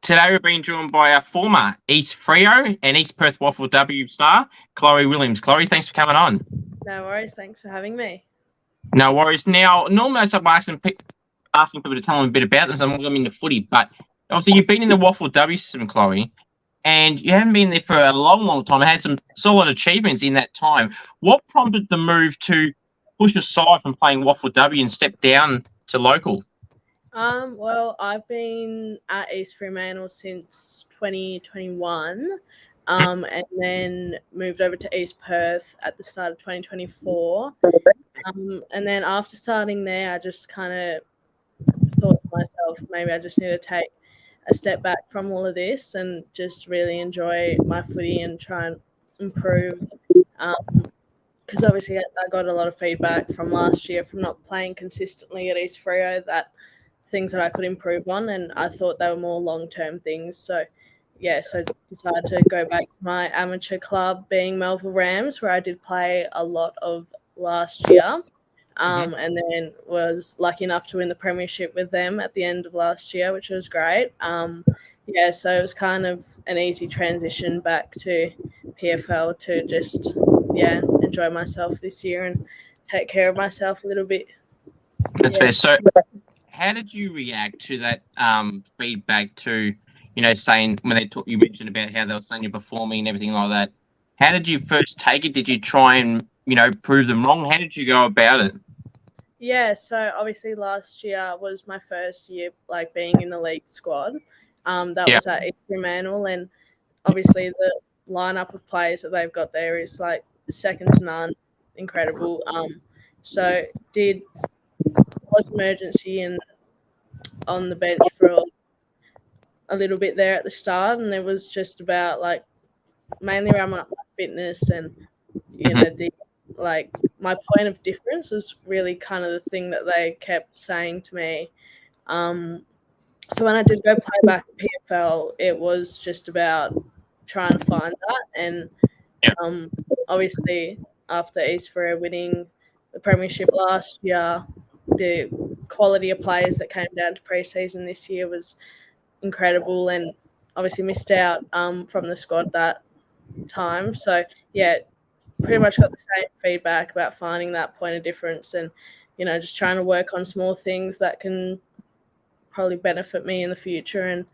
Today we're being joined by our former East Freo and East Perth WAFLW star, Chloe Williams. Chloe, thanks for coming on. No worries. Thanks for having me. No worries. Now, normally I start asking people to tell them a bit about them, so I'm going into footy, but obviously you've been in the WAFLW system, Chloe, and you haven't been there for a long, long time. Had some solid achievements in that time. What prompted the move to push aside from playing WAFLW and step down to local? Well, I've been at East Fremantle since 2021, and then moved over to East Perth at the start of 2024. And then after starting there, I just kind of thought to myself, maybe I just need to take a step back from all of this and just really enjoy my footy and try and improve. Because obviously I got a lot of feedback from last year from not playing consistently at East Freo, that things that I could improve on, and I thought they were more long-term things. So decided to go back to my amateur club, being Melbourne Rams, where I did play a lot of last year, and then was lucky enough to win the premiership with them at the end of last year, which was great. So it was kind of an easy transition back to PFL to just enjoy myself this year and take care of myself a little bit. That's fair. So how did you react to that feedback to, saying when they talk, you mentioned about how they were saying you're performing and everything like that? How did you first take it? Did you try and, prove them wrong? How did you go about it? Yeah, so obviously last year was my first year being in the league squad. That was at East Fremantle, and obviously the lineup of players that they've got there is second to none, incredible. So was emergency and on the bench for a little bit there at the start, and it was just about mainly around my fitness and my point of difference was really kind of the thing that they kept saying to me. So when I did go play back at PFL, it was just about trying to find that, and obviously after East Freo winning the premiership last year, the quality of players that came down to pre-season this year was incredible, and obviously missed out from the squad that time. So pretty much got the same feedback about finding that point of difference and just trying to work on small things that can probably benefit me in the future. And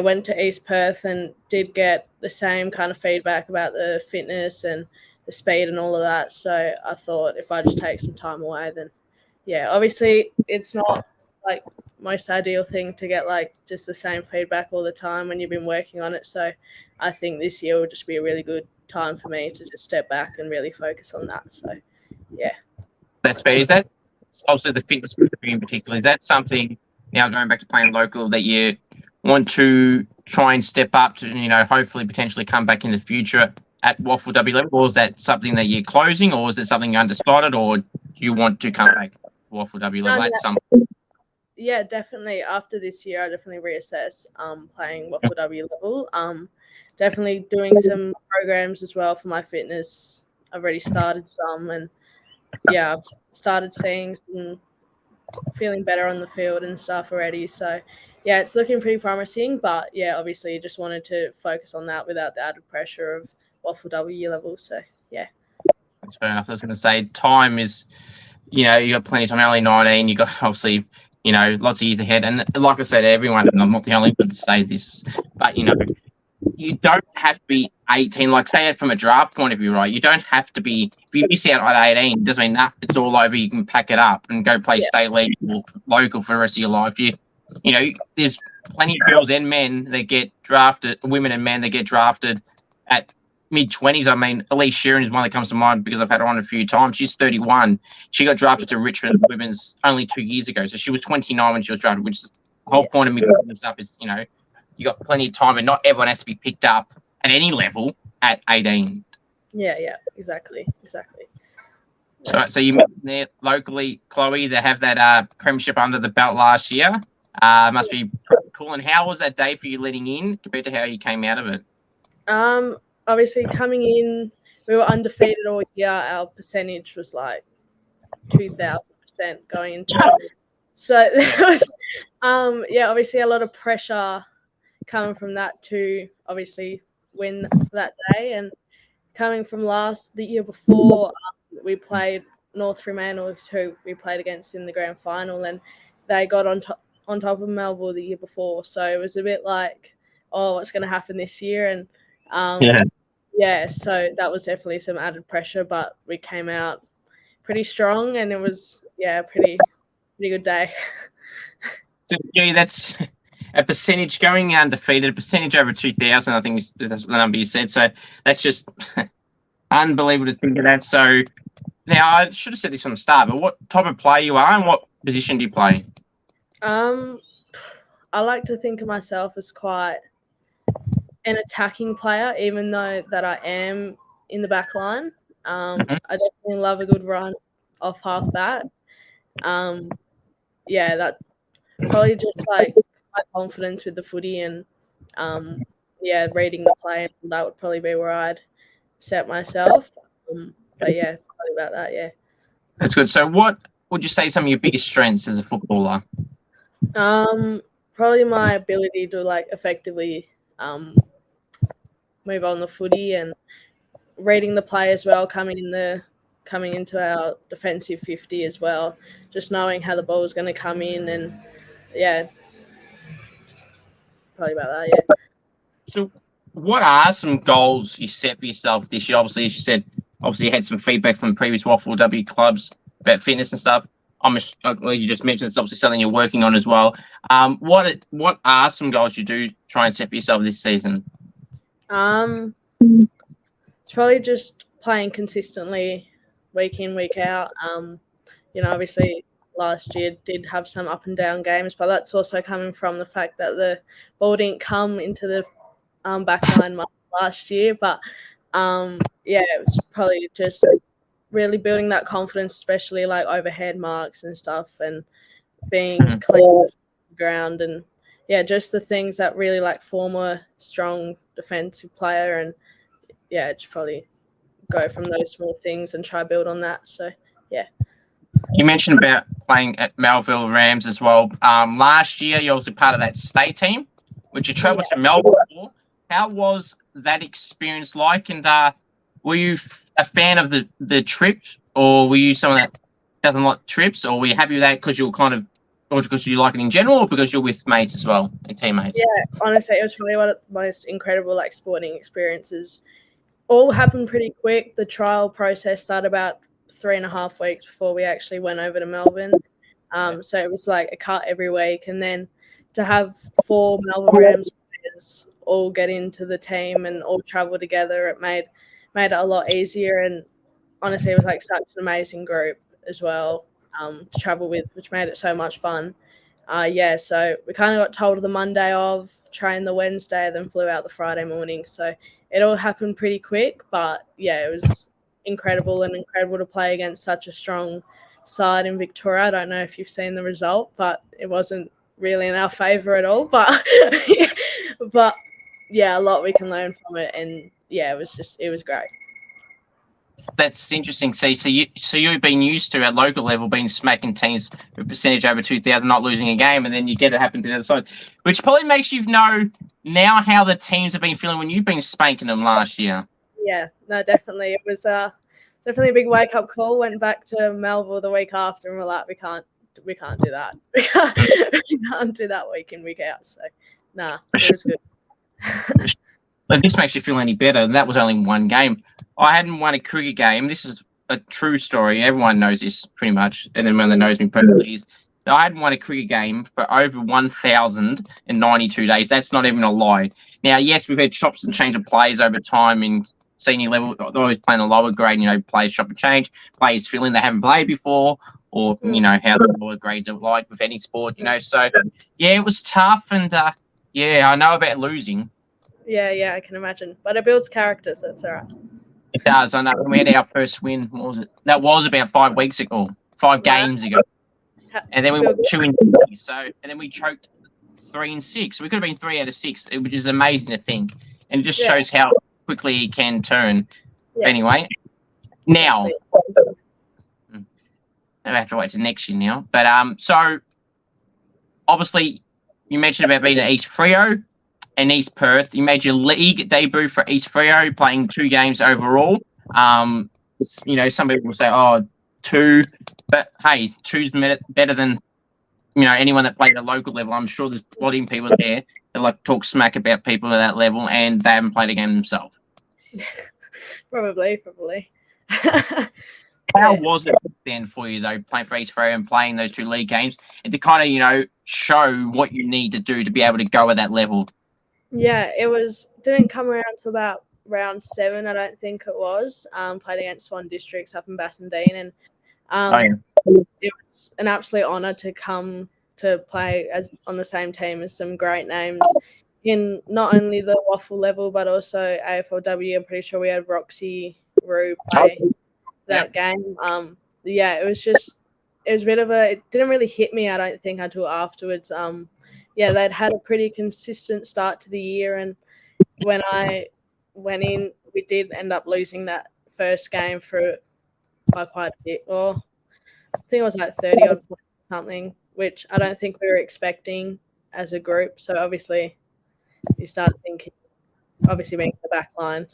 went to East Perth and did get the same kind of feedback about the fitness and the speed and all of that. So I thought if I just take some time away, then obviously it's not most ideal thing to get just the same feedback all the time when you've been working on it. So I think this year will just be a really good time for me to just step back and really focus on that. So that's fair. Is that also the fitness in particular? Is that something, now going back to playing local, that you want to try and step up to, hopefully potentially come back in the future at WAFLW level, or is that something that you're closing, or is it something undecided, or do you want to come back to WAFLW level? Yeah, definitely. After this year, I definitely reassess playing WAFLW level. Definitely doing some programs as well for my fitness. I've already started some, and I've started seeing some, feeling better on the field and stuff already. So it's looking pretty promising, but obviously you just wanted to focus on that without the added pressure of WAFLW level. So that's fair enough. I was going to say time is, you got plenty of time. Only 19. You got obviously, lots of years ahead. And like I said, everyone, and I'm not the only one to say this, but you don't have to be 18. Say it from a draft point of view, right? You don't have to be. If you miss out at 18, it doesn't mean that it's all over. You can pack it up and go play state league or local for the rest of your life. There's plenty of girls and men that get drafted, women and men that get drafted at mid-20s. I mean, Elise Sheeran is one that comes to mind because I've had her on a few times. She's 31. She got drafted to Richmond Women's only 2 years ago. So she was 29 when she was drafted, which is the whole point of me putting this up is, you got plenty of time and not everyone has to be picked up at any level at 18. Yeah, exactly. So you mentioned there locally, Chloe, they have that premiership under the belt last year. Must be cool. And how was that day for you letting in compared to how you came out of it? Obviously coming in, we were undefeated all year. Our percentage was 2,000% going into it. So there was obviously a lot of pressure coming from that to obviously win that day, and coming from the year before, we played North Fremantle, who we played against in the grand final, and they got on top of Melbourne the year before. So it was a bit like, oh, what's going to happen this year? And so that was definitely some added pressure, but we came out pretty strong, and it was pretty good day. So, yeah, that's a percentage going undefeated, a percentage over 2,000. I think that's the number you said. So that's just unbelievable to think of that. So now I should have said this from the start, but what type of player you are and what position do you play? I like to think of myself as quite an attacking player, even though that I am in the back line. I definitely love a good run off half back. That probably just like my confidence with the footy and reading the play. That would probably be where I'd set myself. But probably about that. Yeah, that's good. So, what would you say some of your biggest strengths as a footballer? Probably my ability to like effectively move on the footy and reading the play as well, coming into our defensive 50 as well, just knowing how the ball is going to come in, and just probably about that. Yeah. So, what are some goals you set for yourself this year? Obviously, as you said, you had some feedback from previous WAFLW clubs about fitness and stuff. You just mentioned it's obviously something you're working on as well. What are some goals you do try and set for yourself this season? It's probably just playing consistently week in, week out. Obviously last year did have some up and down games, but that's also coming from the fact that the ball didn't come into the back line much last year. But it was probably just really building that confidence, especially like overhead marks and stuff, and being clean on the ground, and just the things that really like form a strong defensive player. And just probably go from those small things and try build on that. So you mentioned about playing at Melville Rams as well. Last year you're also part of that state team, which you travelled to Melbourne for. How was that experience like? And were you a fan of the trip, or were you someone that doesn't like trips, or were you happy with that because you were or because you like it in general, or because you're with mates as well and teammates? Yeah, honestly, it was probably one of the most incredible like sporting experiences. All happened pretty quick. The trial process started about 3.5 weeks before we actually went over to Melbourne. So it was like a cut every week, and then to have 4 Melbourne Rams players all get into the team and all travel together, it made it a lot easier. And honestly, it was like such an amazing group as well to travel with, which made it so much fun. So we kind of got told the Monday of, trained the Wednesday, then flew out the Friday morning. So it all happened pretty quick, but it was incredible to play against such a strong side in Victoria. I don't know if you've seen the result, but it wasn't really in our favour at all. But a lot we can learn from it, and it was great. That's interesting. So you've been used to at local level being smacking teams with percentage over 2,000, not losing a game, and then you get it happen to the other side, which probably makes you know now how the teams have been feeling when you've been spanking them last year. Yeah, no, definitely. It was definitely a big wake up call. Went back to Melbourne the week after, and we're like, we can't do that. We can't do that week in, week out. So, it was good. But this makes you feel any better. That was only one game. I hadn't won a cricket game. This is a true story. Everyone knows this pretty much. And everyone that knows me personally is that I hadn't won a cricket game for over 1,092 days. That's not even a lie. Now, yes, we've had chops and change of players over time in senior level. They're always playing a lower grade, players chop and change. Players fill in they haven't played before, or, how the lower grades are like with any sport, So, it was tough. And, I know about losing. Yeah, I can imagine. But it builds character, so it's all right. It does. I know. We had our first win. What was it? That was about 5 weeks ago, 5 games ago. And then we went 2-6. And then we choked 3-6. So we could have been 3 out of 6, which is amazing to think. And it just shows how quickly he can turn. Yeah. Anyway, now I have to wait till next year now. But so obviously you mentioned about being at East Freo. in East Perth. You made your league debut for East Freo, playing 2 games overall. Some people will say, "Oh, 2," but hey, 2's better than anyone that played at a local level. I'm sure there's plenty of people there that like talk smack about people at that level, and they haven't played a game themselves. Probably. How was it then for you, though, playing for East Freo and playing those 2 league games, and to kind of, show what you need to do to be able to go at that level? Yeah, didn't come around till about round 7, I don't think it was. Played against Swan Districts up in Bassendean, and it was an absolute honour to come to play on the same team as some great names in not only the WAFLW level but also AFLW. I'm pretty sure we had Roxy Rue play that game. It was a bit of it didn't really hit me, I don't think, until afterwards. They'd had a pretty consistent start to the year, and when I went in, we did end up losing that first game by quite a bit. Or I think it was like 30 odd points or something, which I don't think we were expecting as a group. So obviously you start thinking, obviously being the back line,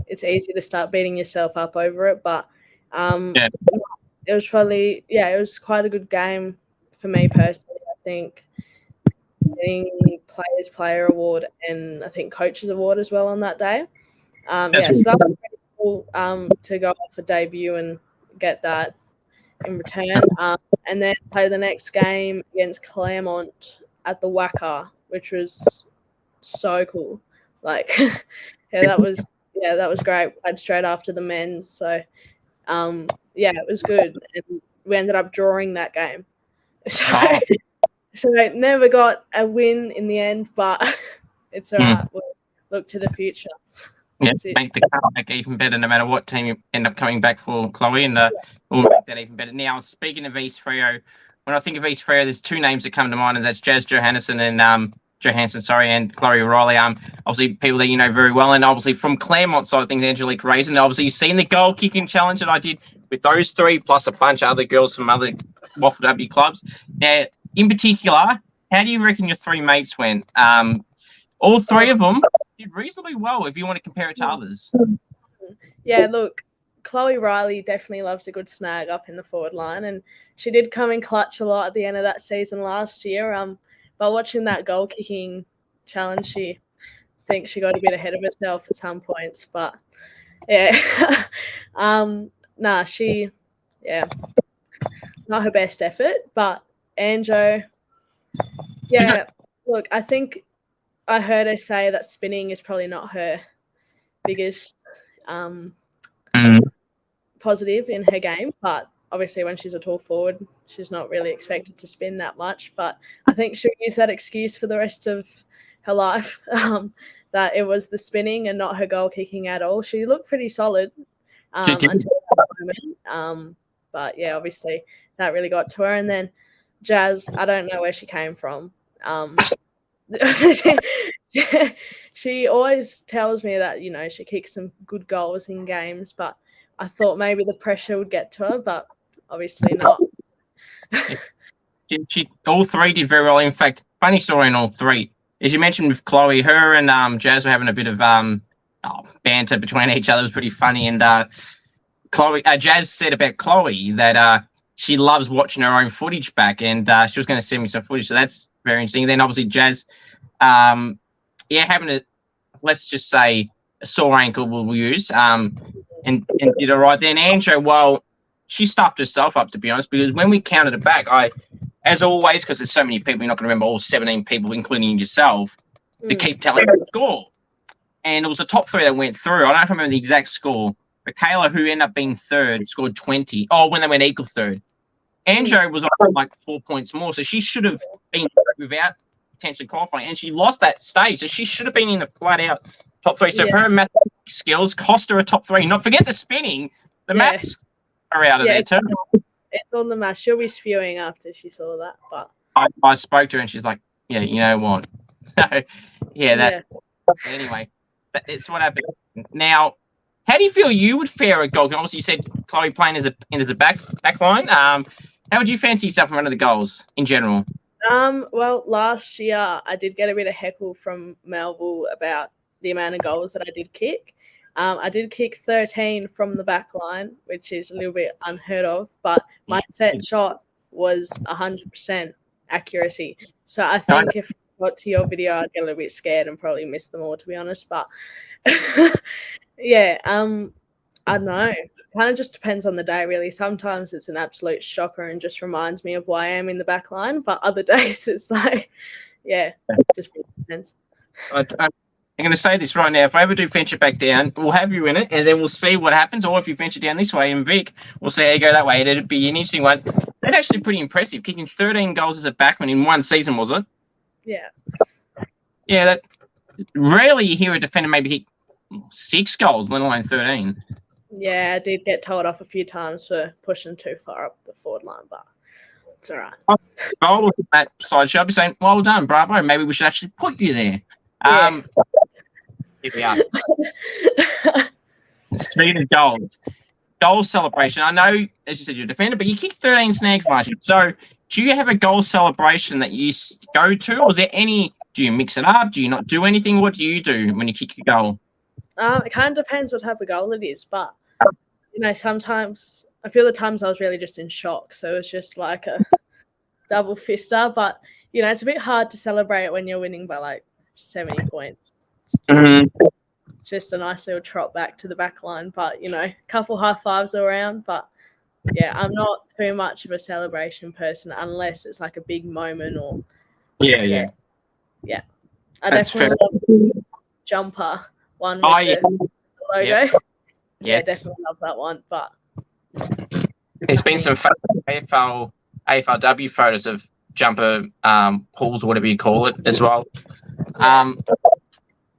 it's easy to start beating yourself up over it. But it was it was quite a good game for me personally. I think getting Players Player Award and I think Coaches Award as well on that day. So that was pretty cool to go off for debut and get that in return. And then play the next game against Claremont at the Wacker, which was so cool. That was great. Played straight after the men's. So it was good. And we ended up drawing that game. So I never got a win in the end, but it's all right. We'll look to the future. Yeah, make the comeback even better no matter what team you end up coming back for, Chloe, and we'll make that even better. Now, speaking of East Freo, when I think of East Freo, there's 2 names that come to mind, and that's Jazz Johansson and Chloe Riley. Obviously people that you know very well, and obviously from Claremont side, I think Angelique Raisin. Obviously, you've seen the goal kicking challenge that I did with those 3, plus a bunch of other girls from other WAFLW clubs. Now, in particular, how do you reckon your 3 mates went? All 3 of them did reasonably well if you want to compare it to others. Yeah, look, Chloe Riley definitely loves a good snag up in the forward line, and she did come in clutch a lot at the end of that season last year. But watching that goal kicking challenge, she thinks she got a bit ahead of herself at some points. But yeah, not her best effort. But Anjo, look, I think I heard her say that spinning is probably not her biggest positive in her game, but obviously when she's a tall forward, she's not really expected to spin that much. But I think she'll use that excuse for the rest of her life, that it was the spinning and not her goal kicking at all. She looked pretty solid until that moment. But yeah, obviously that really got to her. And then Jazz, I don't know where she came from. She always tells me that, she kicks some good goals in games, but I thought maybe the pressure would get to her, but obviously not. All 3 did very well. In fact, funny story in all 3. As you mentioned with Chloe, her and Jazz were having a bit of banter between each other. It was pretty funny. And Jazz said about Chloe that she loves watching her own footage back, and she was going to send me some footage. So that's very interesting. Then obviously Jazz, having let's just say a sore ankle we'll use, and did all right. Then Anjo, well, she stuffed herself up, to be honest, because when we counted it back, as always, because there's so many people, you're not going to remember all 17 people, including yourself, to keep telling the score. And it was the top 3 that went through. I don't remember the exact score. But Kayla, who ended up being 3rd, scored 20. Oh, when they went equal 3rd. Anjo was on like 4 points more, so she should have been without potentially qualifying. And she lost that stage, so she should have been in the flat-out top 3. So for her mathematical skills, cost her a top 3. Not forget the spinning. The maths are out of there too. It's all the maths. She'll be spewing after she saw that. But I spoke to her and she's like, yeah, you know what? So, anyway, it's what happened. Now, how do you feel you would fare at goal? Obviously, you said Chloe playing as a back line. How would you fancy yourself in front of the goals in general? Well, last year I did get a bit of heckle from Melbourne about the amount of goals that I did kick. I did kick 13 from the back line, which is a little bit unheard of, but my set shot was 100% accuracy. So I think if I got to your video, I'd get a little bit scared and probably miss them all, to be honest. But yeah, I don't know. Kind of just depends on the day, really. Sometimes it's an absolute shocker and just reminds me of why I am in the back line. But other days it's like, yeah, just really depends. I'm going to say this right now. If I ever do venture back down, we'll have you in it, and then we'll see what happens. Or if you venture down this way in Vic, we'll see how you go that way. It'd be an interesting one. That's actually pretty impressive. Kicking 13 goals as a backman in one season, was it? Yeah. Yeah, that rarely you hear a defender maybe hit 6 goals, let alone 13. Yeah, I did get told off a few times for pushing too far up the forward line, but it's all right. I'll look at that side show. I'll be saying, well done, bravo. Maybe we should actually put you there. Yeah. Here we are. Speaking of goals, goal celebration. I know, as you said, you're a defender, but you kicked 13 snags last year. So do you have a goal celebration that you go to? Or is there any, do you mix it up? Do you not do anything? What do you do when you kick a goal? It kind of depends what type of goal it is, but sometimes I feel the times I was really just in shock, so it's just like a double fister. But it's a bit hard to celebrate when you're winning by like 70 points. Just a nice little trot back to the back line, but a couple high fives around. But yeah, I'm not too much of a celebration person unless it's like a big moment or yeah. I definitely love the jumper one with the logo. Yep. Yeah, definitely love that one. But there's been some AFLW photos of jumper pools or whatever you call it as well.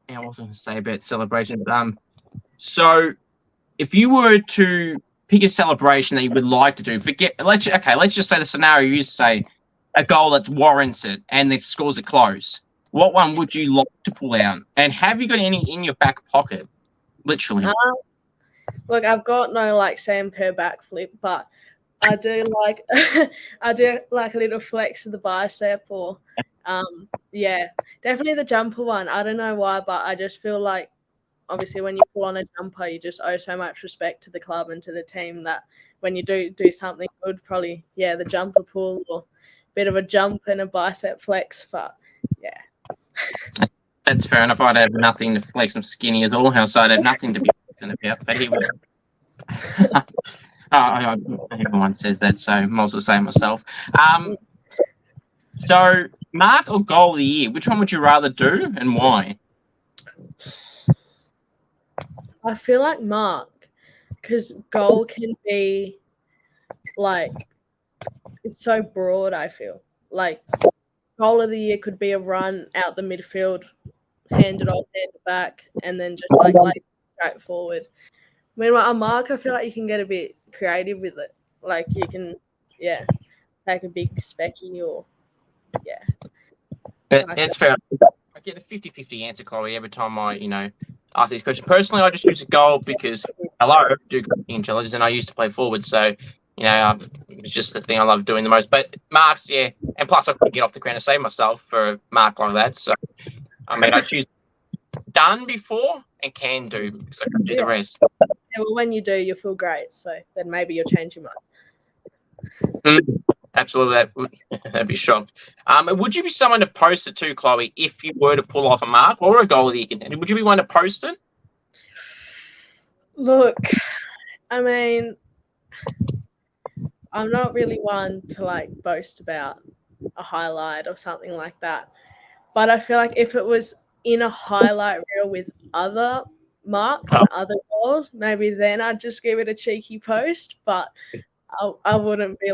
I was going to say about celebration. So if you were to pick a celebration that you would like to do, let's just say the scenario you say a goal that warrants it and the scores are close. What one would you like to pull out? And have you got any in your back pocket? Literally. Look, I've got no like Sam Kerr backflip, but I do like a little flex of the bicep or definitely the jumper one. I don't know why, but I just feel like obviously when you pull on a jumper, you just owe so much respect to the club and to the team that when you do something good, probably the jumper pull or a bit of a jump and a bicep flex. But yeah. That's fair enough. I'd have nothing to flex. I'm skinny as all hell, so I'd have nothing to be flexing about. But he would. Everyone says that, so I might as well say it myself. So, mark or goal of the year, which one would you rather do and why? I feel like mark, because goal can be like, it's so broad, I feel. Like, goal of the year could be a run out the midfield, hand it off, hand it back, and then just like straight forward. Meanwhile, a mark, I feel like you can get a bit creative with it. Like you can, take a big specky or, It's fair. I get a 50-50 answer, Chloe, every time I, ask these questions. Personally, I just use a goal because, I do intelligence, and I used to play forward, so, it's just the thing I love doing the most. But marks, and plus I couldn't get off the ground to save myself for a mark like that. So, I choose done before and can do, because I can do the rest. Yeah, well, when you do, you'll feel great. So then maybe you'll change your mind. Absolutely, that'd be shocked. Would you be someone to post it to, Chloe, if you were to pull off a mark or a goal that you can? Would you be one to post it? Look, I mean, I'm not really one to boast about a highlight or something like that. But I feel like if it was in a highlight reel with other marks and other goals, maybe then I'd just give it a cheeky post. But I wouldn't be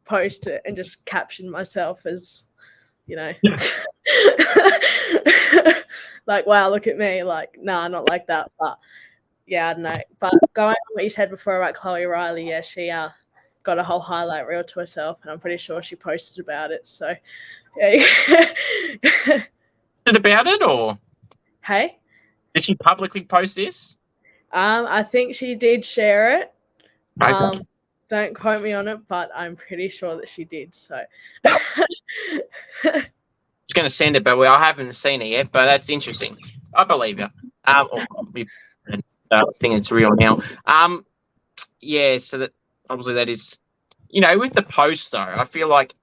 post it and just caption myself as, wow, look at me. Nah, not like that. But yeah, I don't know. But going on what you said before about Chloe Riley, she got a whole highlight reel to herself, and I'm pretty sure she posted about it. So yeah. About it, or hey, did she publicly post this? I think she did share it. Okay. Don't quote me on it, but I'm pretty sure that she did. So was going to send it, but I haven't seen it yet. But that's interesting. I believe you. I think it's real now. Yeah. So that obviously that is, with the post though, I feel like,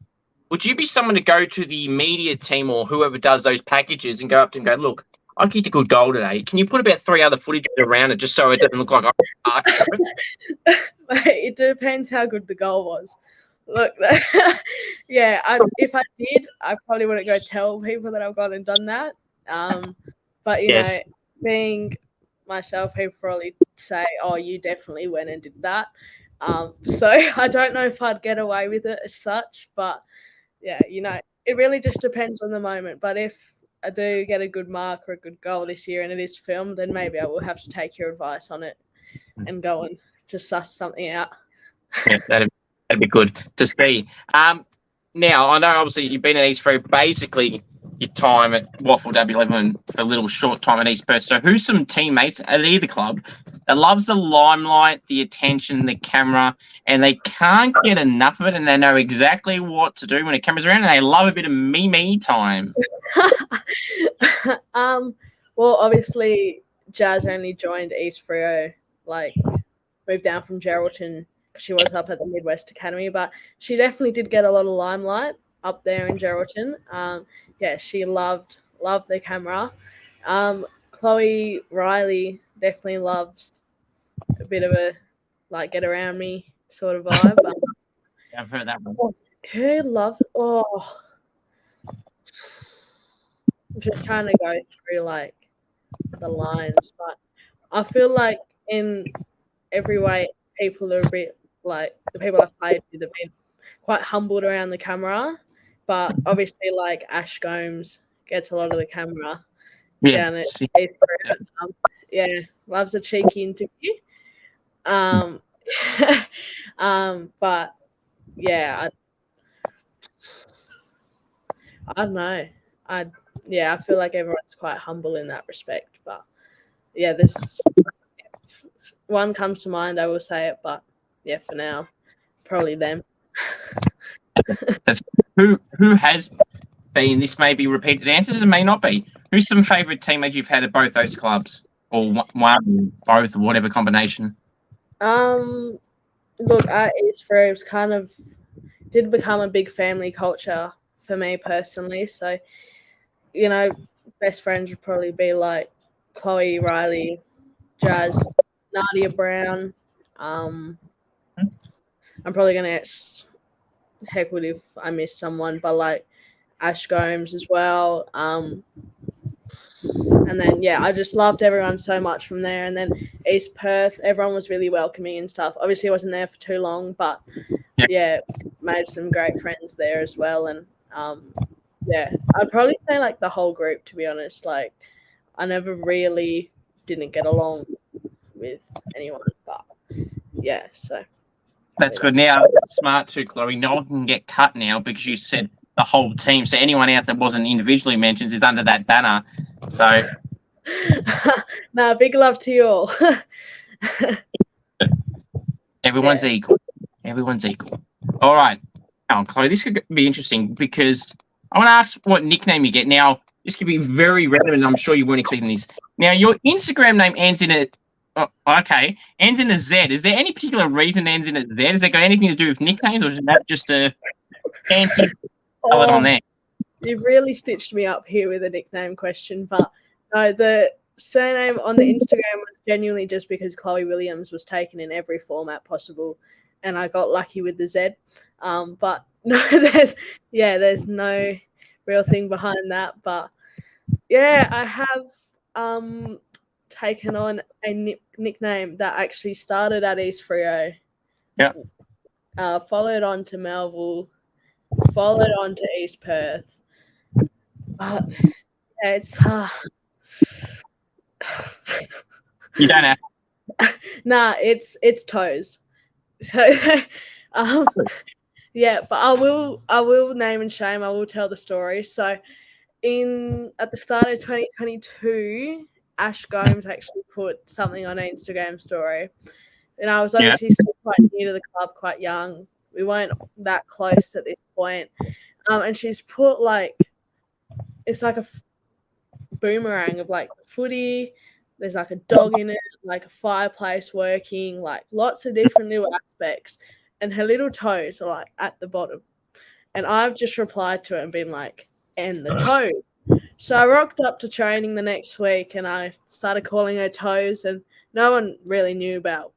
would you be someone to go to the media team or whoever does those packages and go up to them and go, look, I kicked a good goal today. Can you put about 3 other footage around it just so it doesn't look like I It depends how good the goal was. Look, yeah, if I did, I probably wouldn't go tell people that I've gone and done that. But, Yes. being myself, people probably say, oh, you definitely went and did that. So I don't know if I'd get away with it as such, but yeah, it really just depends on the moment. But if I do get a good mark or a good goal this year and it is filmed, then maybe I will have to take your advice on it and go and just suss something out. Yeah, that'd be good to see. Now, I know obviously you've been at East Freo, basically your time at WAFLW 11 for a little short time at East Perth. So who's some teammates at either club that loves the limelight, the attention, the camera, and they can't get enough of it, and they know exactly what to do when the camera's around, and they love a bit of me time? Well, obviously, Jazz only joined East Freo, moved down from Geraldton. She was up at the Midwest Academy, but she definitely did get a lot of limelight up there in Geraldton. Yeah, she loved the camera. Chloe Riley definitely loves a bit of a get around me sort of vibe. Yeah, I've heard that one. Who loves? Oh, I'm just trying to go through the lines, but I feel like in every way, people are a bit the people I've played with have been quite humbled around the camera, but obviously Ash Gomes gets a lot of the camera down at East Freo. Yeah, loves a cheeky interview. But yeah, I don't know. I feel like everyone's quite humble in that respect, but yeah, this one comes to mind, I will say it, but yeah, for now, probably them. That's who has been. This may be repeated answers, it may not be. Who's some favourite teammates you've had at both those clubs, or one, both, or whatever combination? Look, at East Freo, it kind of did become a big family culture for me personally. So, best friends would probably be Chloe Riley, Jazz, Nadia Brown. I'm probably gonna get heckled if I miss someone, but Ash Gomes as well. And then I just loved everyone so much from there. And then East Perth, everyone was really welcoming and stuff. Obviously, I wasn't there for too long, but made some great friends there as well. And I'd probably say the whole group, to be honest. I never really didn't get along with anyone, but so that's good. Now, smart too, Chloe. No one can get cut now because you said the whole team. So anyone else that wasn't individually mentioned is under that banner. So, big love to you all. Everyone's equal. Everyone's equal. All right. Now, Chloe, this could be interesting because I want to ask what nickname you get. Now, this could be very random, and I'm sure you weren't expecting this. Now, your Instagram name ends in a ends in a Z. Is there any particular reason it ends in a Z? Has that got anything to do with nicknames, or is that just a fancy color on there? You've really stitched me up here with a nickname question, but no, the surname on the Instagram was genuinely just because Chloe Williams was taken in every format possible, and I got lucky with the Z. But no, there's no real thing behind that. But yeah, I have taken on a nickname that actually started at East Freo. Yeah. Followed on to Melville, followed on to East Perth. But it's you don't have. Nah, it's toes. So but I will name and shame. I will tell the story. So at the start of 2022, Ash Gomes actually put something on an Instagram story, and I was obviously still quite new to the club, quite young. We weren't that close at this point. And she's put like it's like a boomerang of like footy. There's like a dog in it, like a fireplace working, like lots of different little aspects. And her little toes are like at the bottom. And I've just replied to it and been like, and the toes. So I rocked up to training the next week and I started calling her toes, and no one really knew about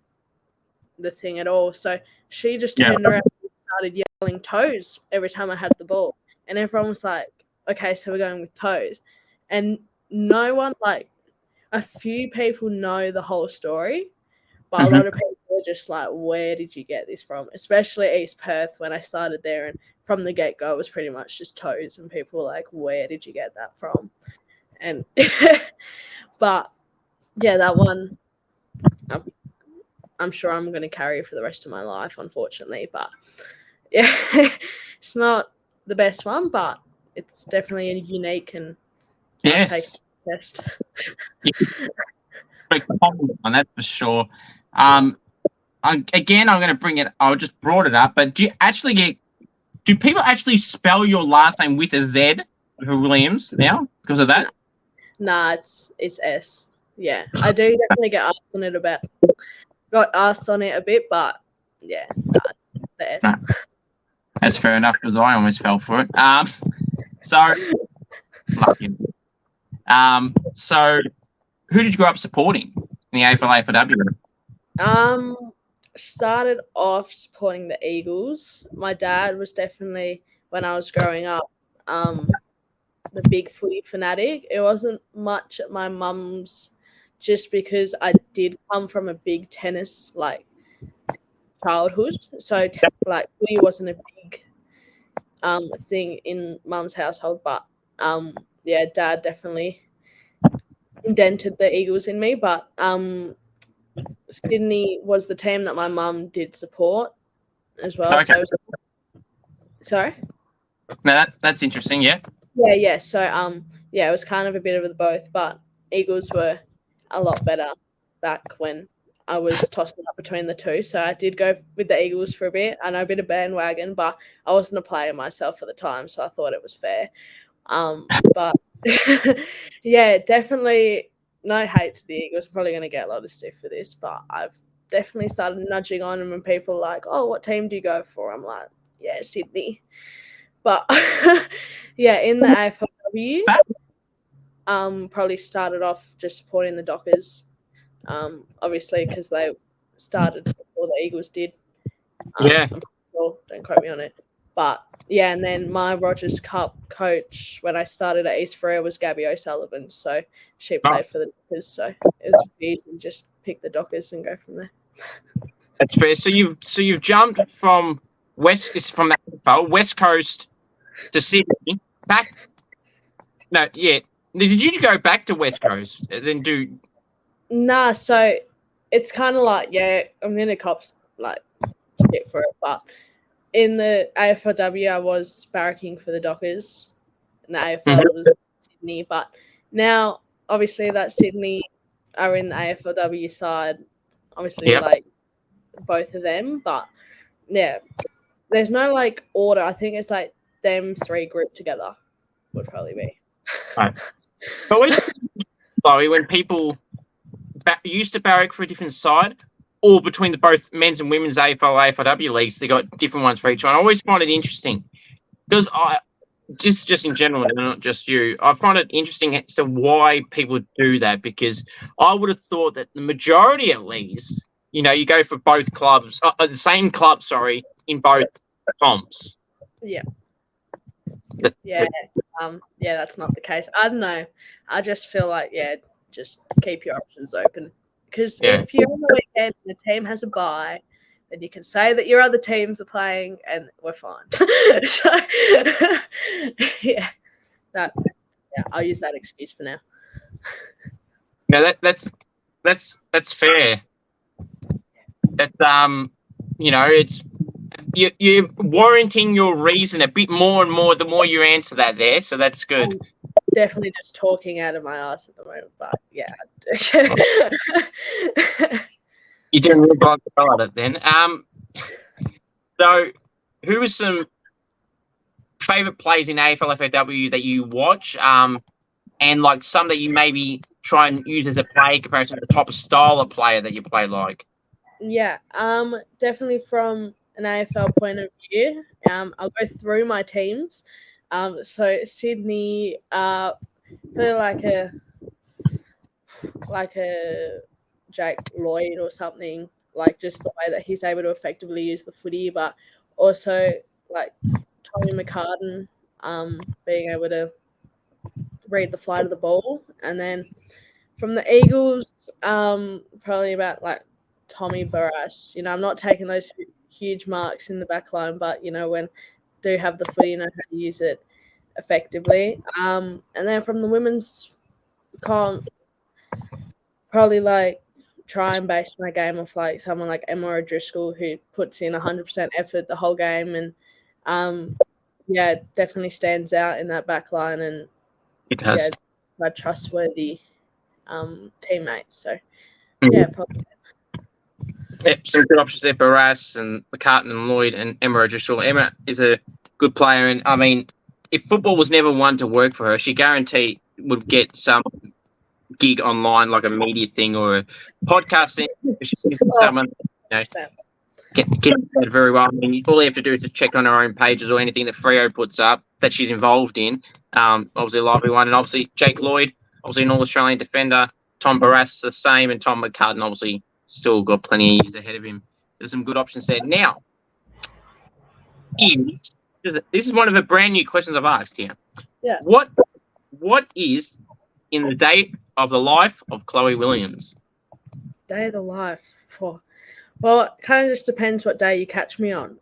the thing at all. So she just turned around and started yelling toes every time I had the ball. And everyone was like, okay, so we're going with toes. And no one, like, a few people know the whole story, but a lot of people are just like, where did you get this from? Especially East Perth when I started there, and from the get-go it was pretty much just toes, and people were like, where did you get that from? And but yeah, that one I'm sure I'm going to carry for the rest of my life, unfortunately. But yeah, it's not the best one, but it's definitely a unique and Yes. test. Pretty common one, that's for sure. Again, I'm going to bring it. I just brought it up, but do people actually spell your last name with a Z for Williams now because of that? Nah, it's S. Yeah, I do definitely get asked on it a bit, but yeah, it's the S. No. That's fair enough because I almost fell for it. So lucky. So who did you grow up supporting in the AFLW? Started off supporting the Eagles. My dad was definitely, when I was growing up, the big footy fanatic. It wasn't much at my mum's, just because I did come from a big tennis like childhood. So like footy wasn't a big thing in mum's household, but yeah, dad definitely indented the Eagles in me. But Sydney was the team that my mum did support as well. Okay. So sorry? No, that's interesting, yeah. Yeah. So yeah, it was kind of a bit of both, but Eagles were a lot better back when I was tossing up between the two. So I did go with the Eagles for a bit. I know a bit of bandwagon, but I wasn't a player myself at the time, so I thought it was fair. But yeah, definitely no hate to the Eagles. I'm probably going to get a lot of stick for this, but I've definitely started nudging on them, and people are like, oh, what team do you go for? I'm like, yeah, Sydney. But yeah, in the AFLW, probably started off just supporting the Dockers, obviously because they started before the Eagles did. Yeah. I'm sure, don't quote me on it. But yeah, and then my Rogers Cup coach when I started at East Freo was Gabby O'Sullivan, so she played for the Dockers, so it was easy to just pick the Dockers and go from there. That's fair. So you've jumped from West Coast to Sydney back. No, yeah. Did you go back to West Coast and then do? Nah, so it's kind of like, yeah, I'm gonna cop like shit for it, but in the AFLW I was barracking for the Dockers, and the AFL was Sydney, but now obviously that Sydney are in the AFLW side, obviously like both of them, but yeah, there's no like order. I think it's like them three grouped together would probably be. Right. But always, Chloe, when people used to barrack for a different side, or between the both men's and women's AFLW leagues, they got different ones for each one. I always find it interesting because I just in general, and not just you, I find it interesting as to why people do that, because I would have thought that the majority, at least, you go for both clubs, the same club, sorry, in both comps. Yeah. Yeah, that's not the case. I don't know. I just feel like, just keep your options open. Because if you're on the weekend and the team has a bye, then you can say that your other teams are playing and we're fine. So, I'll use that excuse for now. No, that's fair. That it's you're warranting your reason a bit more and more the more you answer that there, so that's good. I'm definitely just talking out of my ass at the moment, but yeah. You're doing really well at it then. So who was some favourite players in AFLW that you watch, and like some that you maybe try and use as a play comparison to the type of style of player that you play like? Yeah, definitely from an AFL point of view. I'll go through my teams. So Sydney, really like a Jake Lloyd or something, like just the way that he's able to effectively use the footy, but also like Tommy McCartan, being able to read the flight of the ball. And then from the Eagles, probably about like Tommy Barras. I'm not taking those huge marks in the back line, but when do have the footy, know how to use it effectively. And then from the women's comp, probably like try and base my game off like someone like Emma O'Driscoll, who puts in 100% effort the whole game, and definitely stands out in that back line, and It has. my trustworthy teammate. So probably. Yep, some good options there. Barras and McCartan and Lloyd and Emma O'Driscoll. Emma is a good player, and I mean, if football was never one to work for her, she guaranteed would get some gig online, like a media thing or a podcast thing. She's someone, get that very well. I mean, all you have to do is just check on her own pages or anything that Freo puts up that she's involved in. Obviously a lively one, and obviously Jake Lloyd, obviously an All-Australian defender. Tom Barras the same, and Tom McCartan obviously still got plenty of years ahead of him. There's some good options there. Now, this is one of the brand new questions I've asked here. Yeah. What is in the day of the life of Chloe Williams? Day of the life. Well, it kind of just depends what day you catch me on.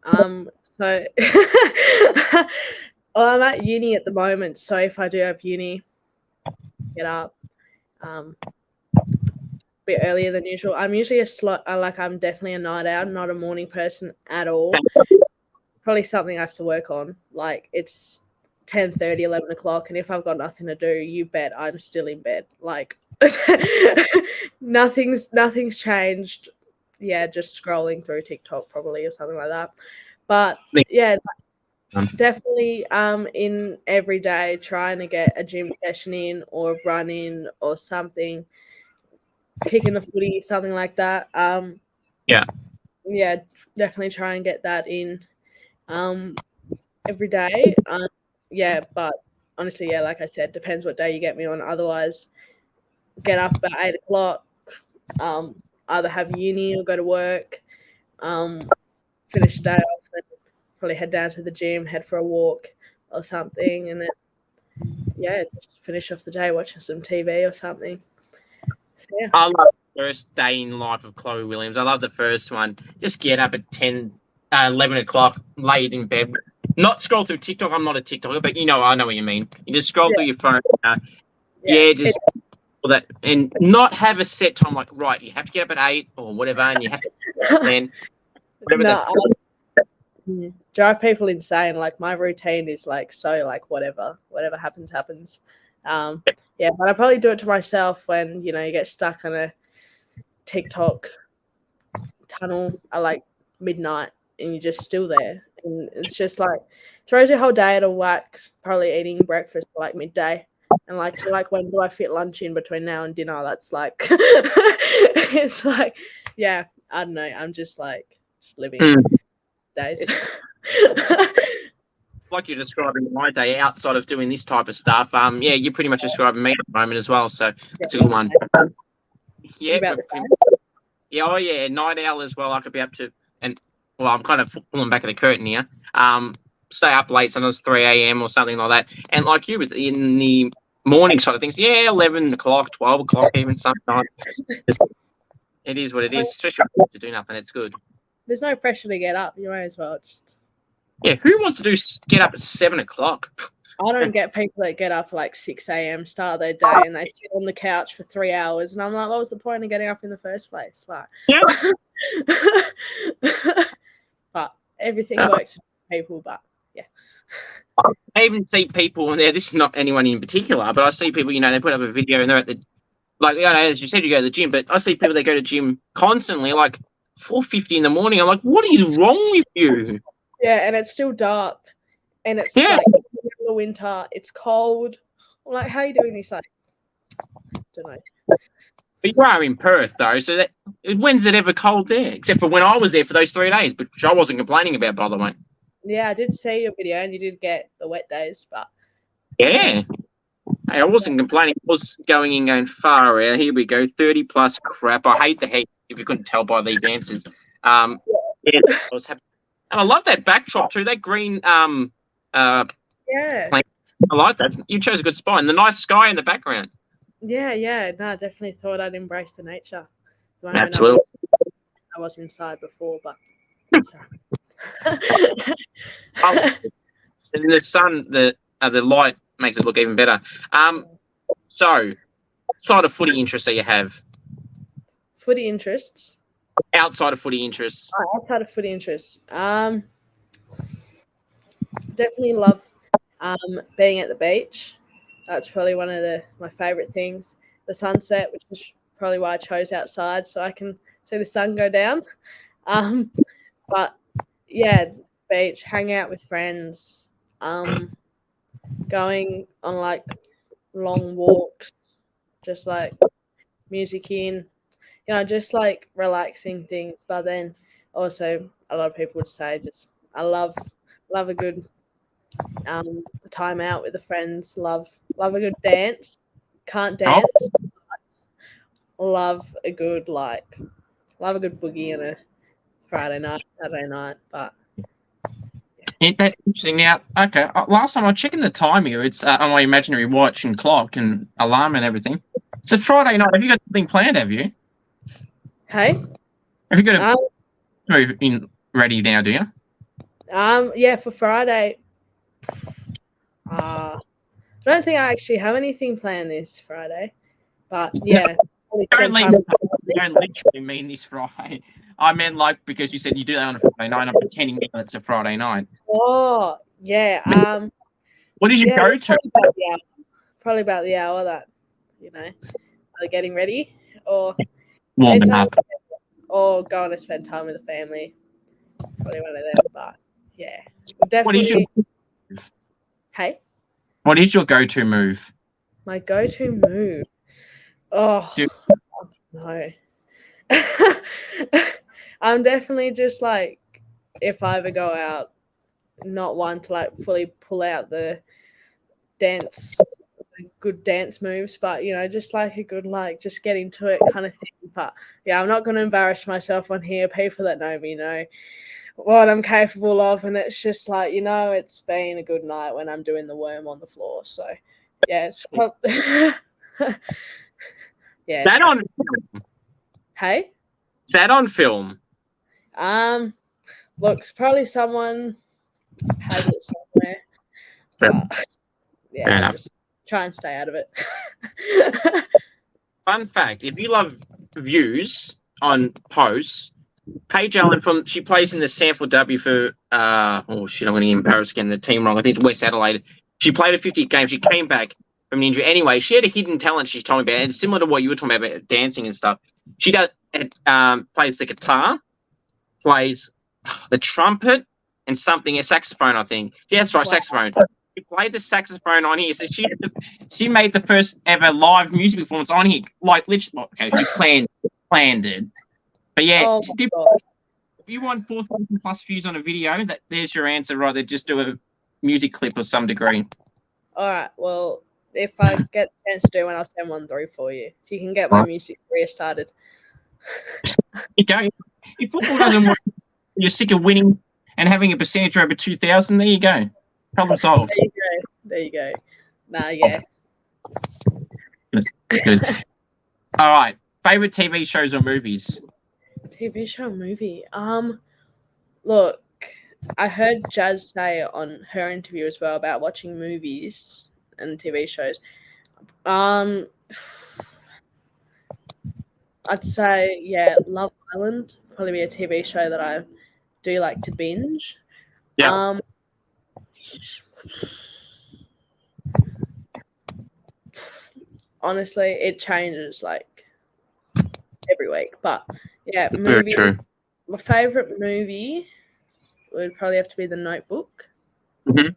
So well, I'm at uni at the moment, so if I do have uni, get up a bit earlier than usual. I'm usually I'm definitely a night owl, not a morning person at all. Probably something I have to work on. Like it's 10:30, 11 o'clock, and if I've got nothing to do, you bet I'm still in bed. Like nothing's changed. Yeah, just scrolling through TikTok probably or something like that. But yeah, definitely in every day trying to get a gym session in or a run in or something, kicking the footy, something like that. Yeah, definitely try and get that in every day. But honestly, like I said, depends what day you get me on. Otherwise, get up at 8 o'clock, either have uni or go to work, finish the day off, then probably head down to the gym, head for a walk or something, and then just finish off the day watching some TV or something. So, yeah. I love the first day in life of Chloe Williams. I love the first one. Just get up at 11 o'clock, lay it in bed. Not scroll through TikTok. I'm not a TikToker, but I know what you mean. You just scroll through your phone. Just that, and not have a set time. Like, right, you have to get up at 8 or whatever, and you have to then drive people insane. Like my routine is like so like whatever happens. But I probably do it to myself when you get stuck on a TikTok tunnel at like midnight and you're just still there, and it's just like throws your whole day out of whack. Probably eating breakfast at like midday, and like when do I fit lunch in between now and dinner? That's like it's like I don't know. I'm just living days. Like you're describing my day outside of doing this type of stuff. You're pretty much describing me at the moment as well. So it's a good one. About the same. Night owl as well. I could be up to, and I'm kind of pulling back of the curtain here. Stay up late, sometimes 3 a.m. or something like that. And like you, in the morning side of things, 11 o'clock, 12 o'clock, even sometimes. It is what it is, especially to do nothing. It's good. There's no pressure to get up. You may as well just. Yeah, who wants to get up at 7 o'clock? I don't get people that get up at like 6 a.m., start their day, and they sit on the couch for 3 hours. And I'm like, what was the point of getting up in the first place? Like, but everything works for people. But I even see people, and this is not anyone in particular, but I see people, they put up a video and they're at the, as you said, you go to the gym, but I see people that go to gym constantly, like 4:50 in the morning. I'm like, what is wrong with you? Yeah, and it's still dark. and it's Yeah. like the winter. It's cold. I'm like, how are you doing this? Like, don't know. But you are in Perth though, so when's it ever cold there? Except for when I was there for those 3 days, which I wasn't complaining about, by the way. Yeah, I did see your video, and you did get the wet days, but Yeah. Hey, I wasn't complaining. I was going in going far out. Here we go. 30 plus crap. I hate the heat, if you couldn't tell by these answers. Yeah, I was happy. And I love that backdrop too. That green yeah, plant. I like that. You chose a good spot. And the nice sky in the background. yeah. No, I definitely thought I'd embrace the nature. Absolutely. I was inside before, but And the sun, the light makes it look even better. So, outside of footy interests that you have? Footy interests. Outside of footy interests. Outside of footy interests. Definitely love being at the beach. That's probably one of my favourite things. The sunset, which is probably why I chose outside, so I can see the sun go down. But yeah, beach, hang out with friends, going on like long walks, just like music in, just like relaxing things. But then also a lot of people would say just I love a good time out with the friends, love a good dance. Can't dance. Love a good boogie on a Friday night, Saturday night, but That's interesting. Now, okay, last time I was checking the time here. It's on my imaginary watch and clock and alarm and everything. It's a Friday night. Have you got something planned? Have you? hey, Have you got a move in ready now? Do you? Yeah, for Friday. I don't think I actually have anything planned this Friday, but yeah. Don't literally mean this Friday. I meant like because you said you do that on a Friday night. I'm pretending that it's a Friday night. Oh yeah. What did you go to? Probably about the hour that either getting ready or warming up, or going to spend time with the family. Probably one of them, but yeah, definitely. Hey, what is your go-to move? My go-to move. Oh no. I'm definitely just like, if I ever go out, not one to like fully pull out the good dance moves, but just like a good just get into it kind of thing. But yeah, I'm not going to embarrass myself on here. People that know me know what I'm capable of, and it's just like it's been a good night when I'm doing the worm on the floor. So yeah, it's yeah. That on film. Hey, is that on film? Look, probably someone has it somewhere. But, yeah, just try and stay out of it. Fun fact: if you love views on posts, Paige Allen she plays in the Sanford W for I'm going to embarrass again the team wrong. I think it's West Adelaide. She played a 50 game. She came back from an injury. Anyway, she had a hidden talent she's told me about, and similar to what you were talking about dancing and stuff. She does plays the guitar, plays the trumpet, and a saxophone, I think. Yeah, that's right, wow. Saxophone. She played the saxophone on here, so she made the first ever live music performance on here. Like literally, okay, she planned it. But yeah, if you want 4,000 plus views on a video, there's your answer right there. Just do a music clip of some degree. All right. Well, if I get the chance to do one, I'll send one through for you, so you can get my music career started. You go. If football doesn't work, you're sick of winning and having a percentage over 2,000. There you go. Problem solved. There you go. Nah, yeah. Good. All right. Favorite TV shows or movies? TV show or movie. Look, I heard Jazz say on her interview as well about watching movies and TV shows. I'd say, Love Island, probably be a TV show that I do like to binge. Yeah. Honestly, it changes like every week. But yeah, movies. True. My favorite movie would probably have to be The Notebook. Mm-hmm.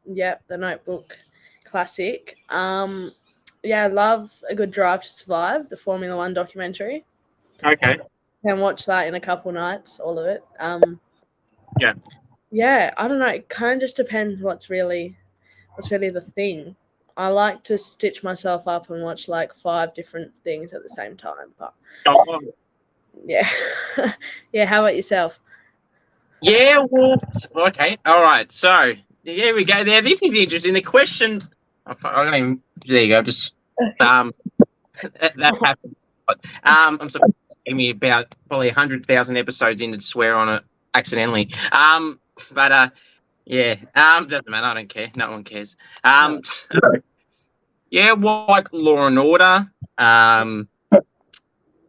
Yep, The Notebook, classic. Yeah, I love A Good Drive to Survive, the Formula One documentary. Okay. Can watch that in a couple nights, all of it. Yeah. Yeah, I don't know. It kind of just depends what's really the thing. I like to stitch myself up and watch like 5 different things at the same time. But Oh, yeah, yeah. How about yourself? yeah, well, okay. All right. So, there we go. There, this is interesting. The question, I don't even, there you go. Just, that happened. I'm supposed to give me about probably 100,000 episodes in to swear on it accidentally. But yeah, doesn't matter. I don't care. No one cares. So, yeah, like Law and Order.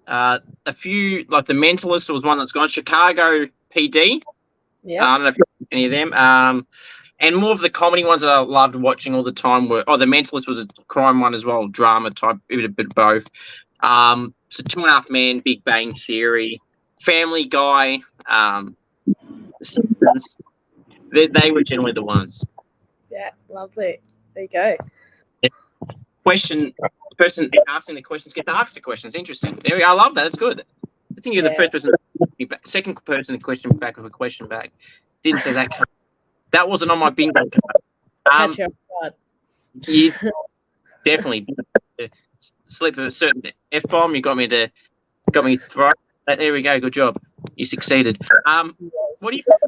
A few like The Mentalist was one that's gone. Chicago PD. Yeah. I don't know if you've any of them. And more of the comedy ones that I loved watching all the time were The Mentalist was a crime one as well, drama type, a bit of both. So 2.5 Men, Big Bang Theory, Family Guy, Simpsons. They were generally the ones. Yeah, lovely. There you go. The person asking the questions get to ask the questions. Interesting. There we go. I love that. That's good. I think you're the first person, second person to question back with a question back. Didn't say that. That wasn't on my bingo card. Catch you outside. You definitely slip a certain F bomb. You got me to throw. There we go. Good job. You succeeded. What do you think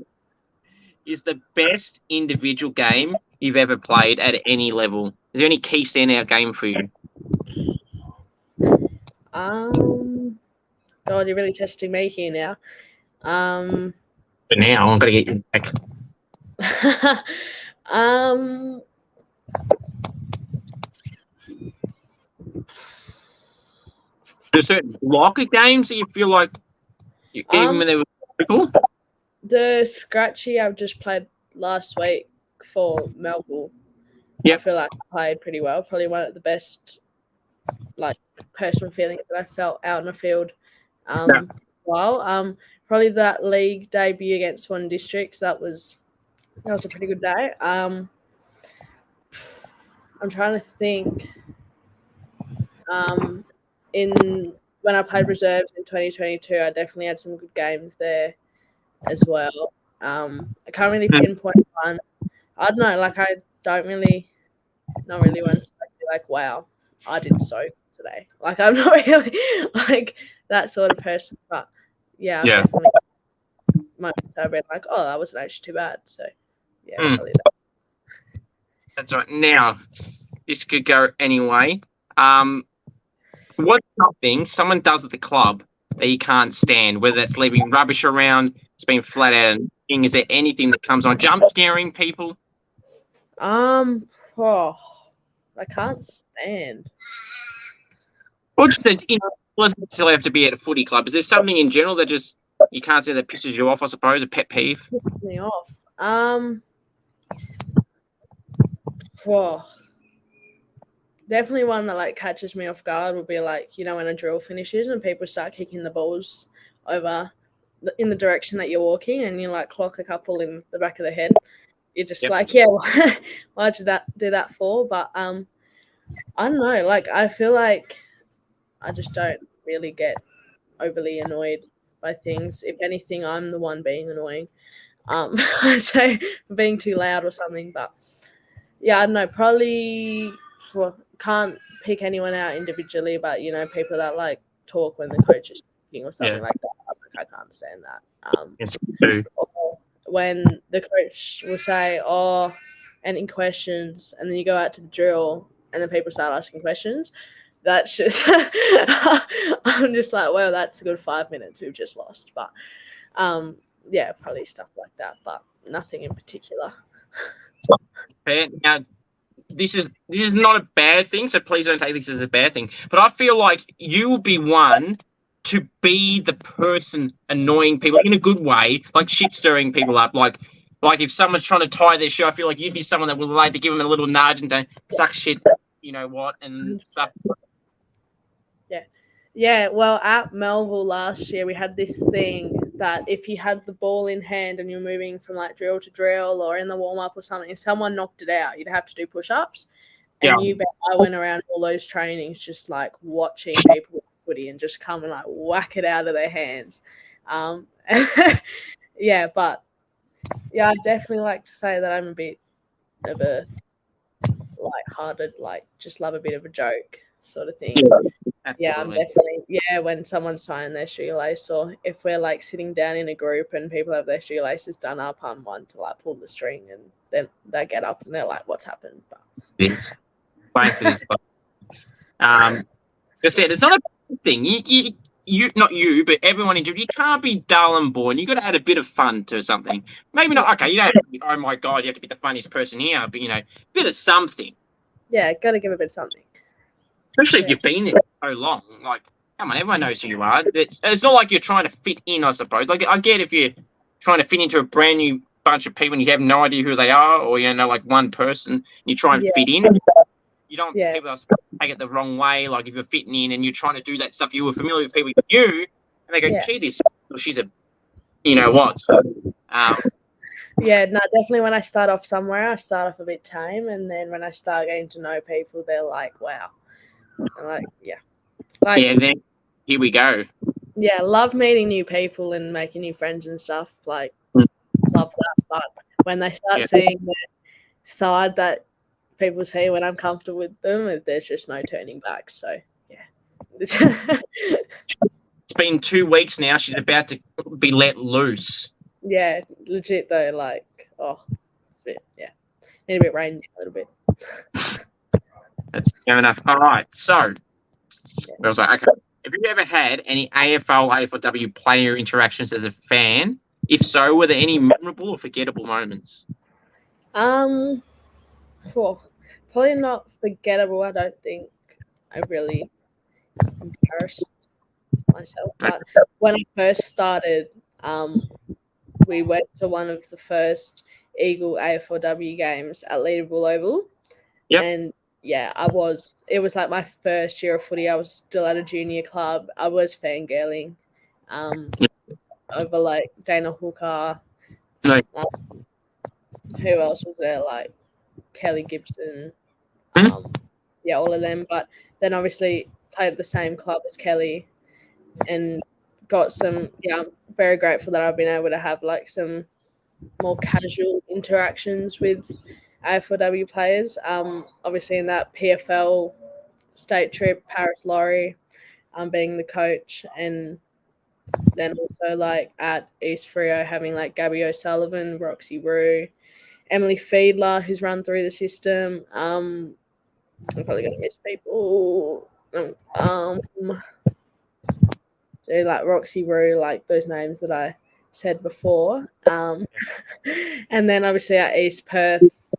is the best individual game you've ever played at any level? Is there any key standout game for you? God, you're really testing me here now. But now I'm gonna get you back. There's certain blocker games that you feel like, even when they were cool. The Scratchy I've just played last week for Melbourne. Yep. I feel like I played pretty well. Probably one of the best, like, personal feelings that I felt out in the field. Probably that league debut against Swan Districts. That was a pretty good day. I'm trying to think. When I played reserves in 2022, I definitely had some good games there as well. I can't really pinpoint one. I don't know. Like, I don't really, not really want to be like, wow, I did so today. Like, I'm not really like that sort of person. But yeah, I've definitely moments I've been like, oh, that wasn't actually too bad. So yeah, probably that. That's right. Now, this could go anyway. What's something someone does at the club that you can't stand? Whether that's leaving rubbish around, it's been flat out. Is there anything that comes on? Jump scaring people? I can't stand. Well, just it doesn't necessarily have to be at a footy club. Is there something in general that just you can't say that pisses you off? I suppose a pet peeve. Pisses me off. Definitely one that like catches me off guard would be like, when a drill finishes and people start kicking the balls over in the direction that you're walking, and you like clock a couple in the back of the head. You're just like, yeah, why'd you do that for? But I don't know. Like, I feel like I just don't really get overly annoyed by things. If anything, I'm the one being annoying. I'd say for being too loud or something. But yeah, I don't know. Probably can't pick anyone out individually, but people that like talk when the coach is talking or something like that. I can't stand that. Or when the coach will say, "Oh, any questions?" and then you go out to the drill, and then people start asking questions. That's just I'm just like, well, that's a good 5 minutes we've just lost. But yeah, probably stuff like that, but nothing in particular. Now, this is not a bad thing, so please don't take this as a bad thing. But I feel like you will be one to be the person annoying people in a good way, like shit stirring people up. Like if someone's trying to tie their shoe, I feel like you'd be someone that would like to give them a little nudge and don't suck shit, you know what, and stuff. Yeah. Well, at Melville last year, we had this thing that if you had the ball in hand and you're moving from like drill to drill or in the warm up or something, if someone knocked it out, you'd have to do push ups. And you bet I went around all those trainings just like watching people with footy and just come and like whack it out of their hands. Yeah, but yeah, I definitely like to say that I'm a bit of a light-hearted, like just love a bit of a joke sort of thing. Yeah, I'm definitely when someone's tying their shoelace, or if we're like sitting down in a group and people have their shoelaces done up, I'm one to like pull the string, and then they get up and they're like, "What's happened?" But this, wait for this. Just said it's not a bad thing. You, not you, but everyone in you can't be dull and boring. You got to add a bit of fun to something. Maybe not. Okay, you don't. Have to be, oh my god, you have to be the funniest person here, but a bit of something. Yeah, got to give a bit of something. Especially if you've been there so long. Like, come on, everyone knows who you are. It's not like you're trying to fit in, I suppose. Like, I get if you're trying to fit into a brand new bunch of people and you have no idea who they are, or like one person, and you try and fit in. You don't want people else take it the wrong way. Like if you're fitting in and you're trying to do that stuff, you were familiar with people with you, and they go, "Gee, this, she's a, what?" So, yeah, no, definitely. When I start off somewhere, I start off a bit tame, and then when I start getting to know people, they're like, "Wow," I'm like, then here we go. Yeah, love meeting new people and making new friends and stuff. Like, love that. But when they start seeing the side that people see when I'm comfortable with them, there's just no turning back. So, yeah. It's been 2 weeks now. She's about to be let loose. Yeah, legit though. Like, it's a bit, need a bit rain a little bit. That's fair enough. All right. So, I was like, okay. Have you ever had any AFL, AFLW player interactions as a fan? If so, were there any memorable or forgettable moments? Probably not forgettable. I don't think I really embarrassed myself. But when I first started, we went to one of the first Eagle AFLW games at Leaderville Oval. Yep. And it was like my first year of footy. I was still at a junior club. I was fangirling over like Dana Hooker. Who else was there? Like Kelly Gibson. All of them. But then obviously played at the same club as Kelly and got some, I'm very grateful that I've been able to have like some more casual interactions with AFLW players. Obviously in that PFL state trip, Paris Laurie being the coach, and then also like at East Freo having like Gabby O'Sullivan, Roxy Rue, Emily Fiedler, who's run through the system. I'm probably going to miss people. So like Roxy Rue, like those names that I said before. And then obviously at East Perth,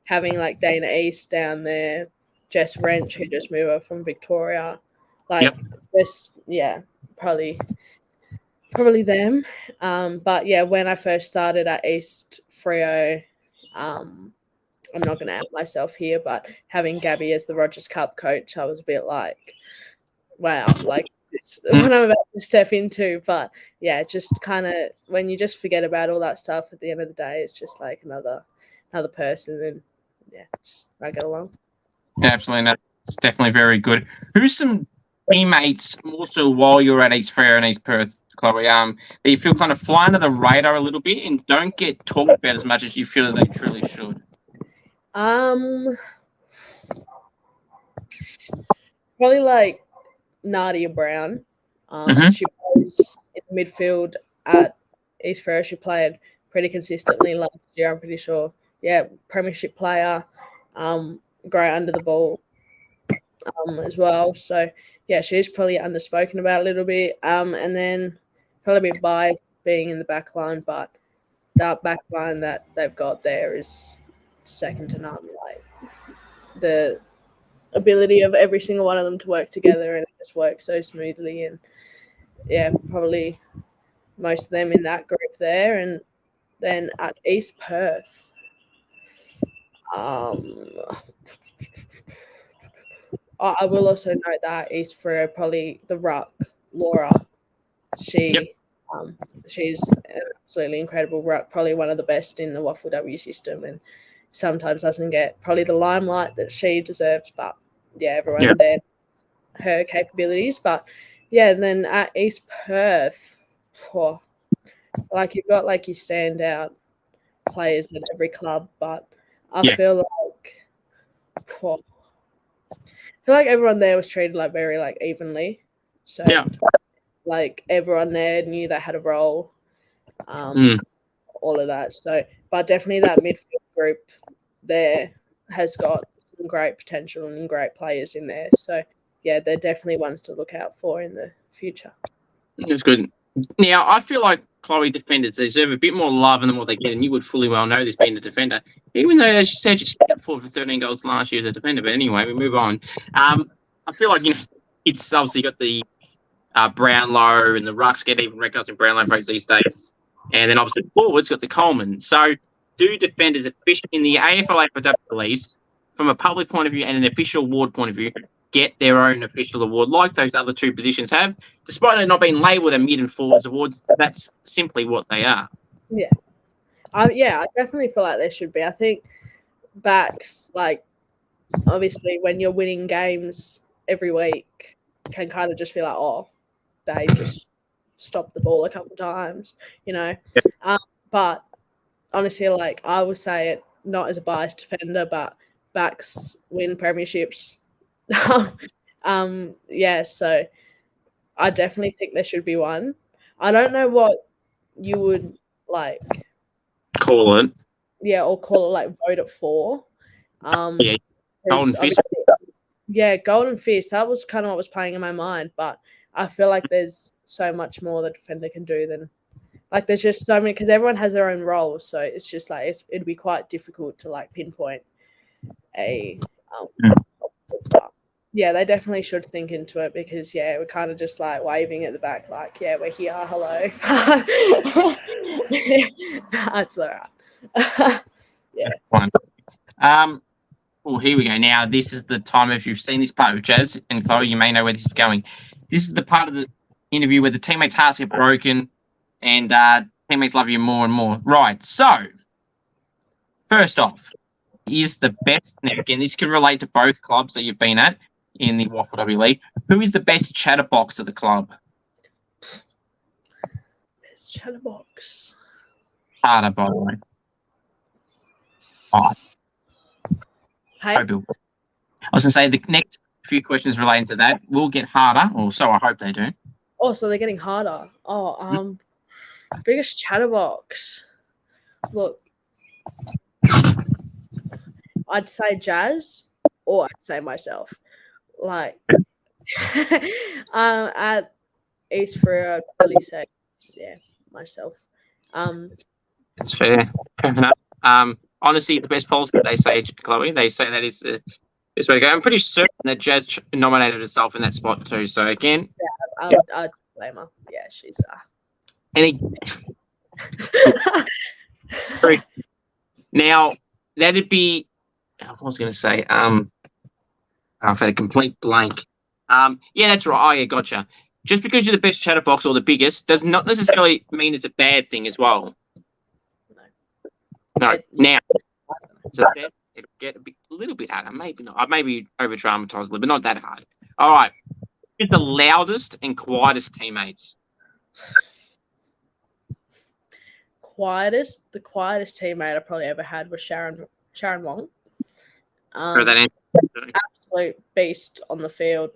having like Dana East down there, Jess Wrench, who just moved over from Victoria. Like probably them. But yeah, when I first started at East Freo, I'm not going to out myself here, but having Gabby as the Rogers Cup coach, I was a bit like, wow, like it's what I'm about to step into. But yeah, just kind of when you just forget about all that stuff at the end of the day, it's just like another person, and just I get along. Absolutely, that's definitely very good. Who's some teammates also while you're at East Freo and East Perth, Chloe, that you feel kind of fly under the radar a little bit and don't get talked about as much as you feel that they truly should? Probably like Nadia Brown. She plays in the midfield at East Freo. She played pretty consistently last year, I'm pretty sure. Yeah, premiership player, great under the ball as well. So yeah, she's probably underspoken about a little bit. And then probably a bit biased being in the back line, but that back line that they've got there is second to none. Like the ability of every single one of them to work together, and it just works so smoothly. And yeah, probably most of them in that group there. And then at East Perth, I will also note that East Freo, probably the ruck, Laura. She She's absolutely incredible, probably one of the best in the WAFLW system, and sometimes doesn't get probably the limelight that she deserves. But yeah, everyone there knows her capabilities. But yeah, and then at East Perth, like you've got like your standout players at every club, but I feel like everyone there was treated like very like evenly. So like everyone there knew they had a role, all of that. So, but definitely that midfield group there has got some great potential and great players in there. So yeah, they're definitely ones to look out for in the future. That's good. Now, I feel like Chloe defenders deserve a bit more love than what they get, and you would fully well know this being a defender, even though, as you said, you stepped forward for 13 goals last year as a defender. But anyway, we move on. I feel like, it's obviously got the Brownlow and the Rucks get even recognised in Brownlow folks these days. And then obviously forwards got the Coleman. So do defenders in the AFLW release, from a public point of view and an official award point of view, get their own official award like those other two positions have, despite it not being labelled a mid and forwards awards? That's simply what they are. Yeah. I definitely feel like there should be. I think backs, like, obviously when you're winning games every week, can kind of just be like, oh, they just stopped the ball a couple of times, but honestly, like, I would say it not as a biased defender, but backs win premierships. So I definitely think there should be one. I don't know what you would like call it. Yeah, or call it like vote it for. Golden Fist. Yeah, Golden Fist. That was kind of what was playing in my mind, but I feel like there's so much more the defender can do than, like, there's just so many, because everyone has their own roles, so it's just like it'd be quite difficult to like pinpoint a. Yeah, they definitely should think into it, because we're kind of just like waving at the back, like, yeah, we're here, hello. That's all right. Well, here we go. Now, this is the time, if you've seen this part with Jazz and Chloe, you may know where this is going. This is the part of the interview where the teammates' hearts get broken and teammates love you more and more. Right. So, first off, is the best. Now, again, this can relate to both clubs that you've been at in the WAFLW League. Who is the best chatterbox of the club? Best chatterbox. Harder, by the way. All right. Hey? I was going to say the next few questions relating to that will get harder, or so I hope they do. Oh, so they're getting harder. Biggest chatterbox. Look, I'd say Jazz, or I'd say myself. Like, at East Freo, I'd probably say, myself. That's fair. Fair enough. Honestly, the best policy, they say, Chloe, they say that is the best way to go. I'm pretty certain that Jazz nominated herself in that spot too. So, again. Yeah, I'd blame her. Yeah, she's... Now, that'd be... I was going to say... I've had a complete blank. Yeah, that's right. Oh, yeah, gotcha. Just because you're the best chatterbox or the biggest does not necessarily mean it's a bad thing as well. No. Now, so it'll get a little bit harder. Maybe not. I may be over-dramatized a little, but not that hard. All right. Who's the loudest and quietest teammates? The quietest teammate I probably ever had was Sharon Wong. Absolute beast on the field.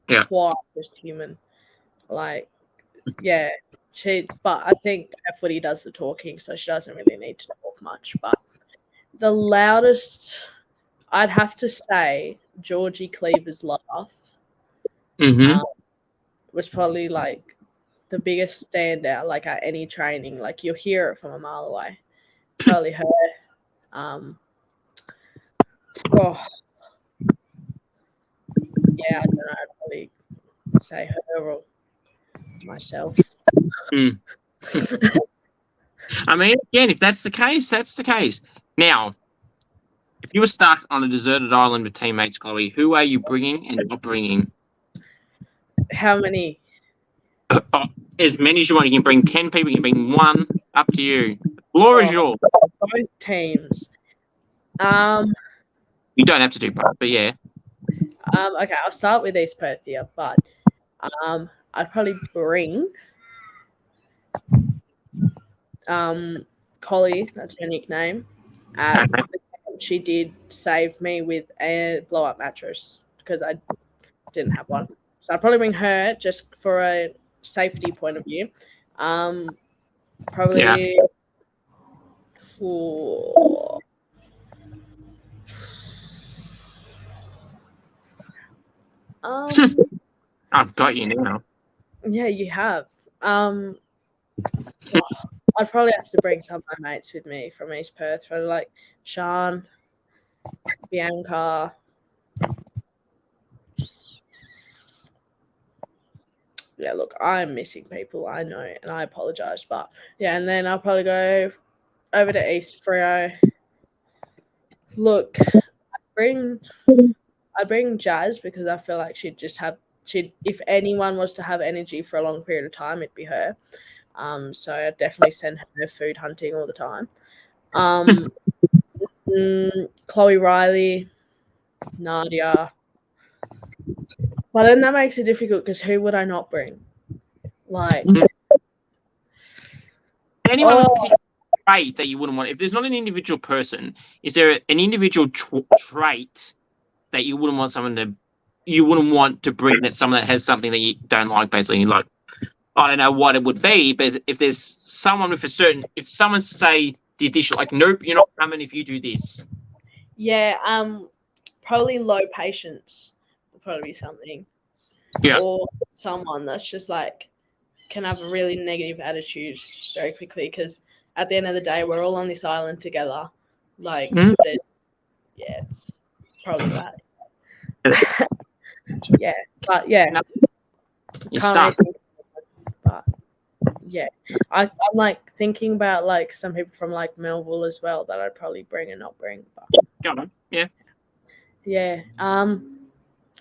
Yeah. Quiet, just human. Like, yeah. But I think her footy does the talking, so she doesn't really need to talk much. But the loudest, I'd have to say, Georgie Cleaver's laugh was probably like the biggest standout. Like at any training, like you'll hear it from a mile away. Probably her. Yeah, I don't know. I'd probably say her or myself. I mean, again, if that's the case, that's the case. Now, if you were stuck on a deserted island with teammates, Chloe, who are you bringing and not bringing? How many? as many as you want. You can bring 10 people. You can bring one. Up to you. The floor is yours. Both teams. You don't have to do both, but yeah. Okay, I'll start with East Perth here, but I'd probably bring Collie, that's her nickname. She did save me with a blow-up mattress because I didn't have one. So I'd probably bring her just for a safety point of view. Probably for... I've got you now. Yeah, you have. I'd probably have to bring some of my mates with me from East Perth, for like Sean, Bianca. Yeah, look, I'm missing people, I know, and I apologise, but yeah, and then I'll probably go over to East Freo. Look, I bring Jazz because I feel like she'd if anyone was to have energy for a long period of time, it'd be her. So I'd definitely send her food hunting all the time. Chloe Riley, Nadia. Well, then that makes it difficult because who would I not bring? Like, anyone trait that you wouldn't want? If there's not an individual person, is there an individual trait that you wouldn't want to bring? That someone that has something that you don't like, basically, like, I don't know what it would be, but if there's someone with if someone say did this, like, nope, you're not coming if you do this. Yeah, probably low patience would probably be something. Yeah. Or someone that's just like can have a really negative attitude very quickly, because at the end of the day, we're all on this island together. Like, it's probably that. Yeah, but yeah. You're stuck. But yeah, I'm like thinking about like some people from like Melville as well that I'd probably bring and not bring. But go on. Yeah. Yeah.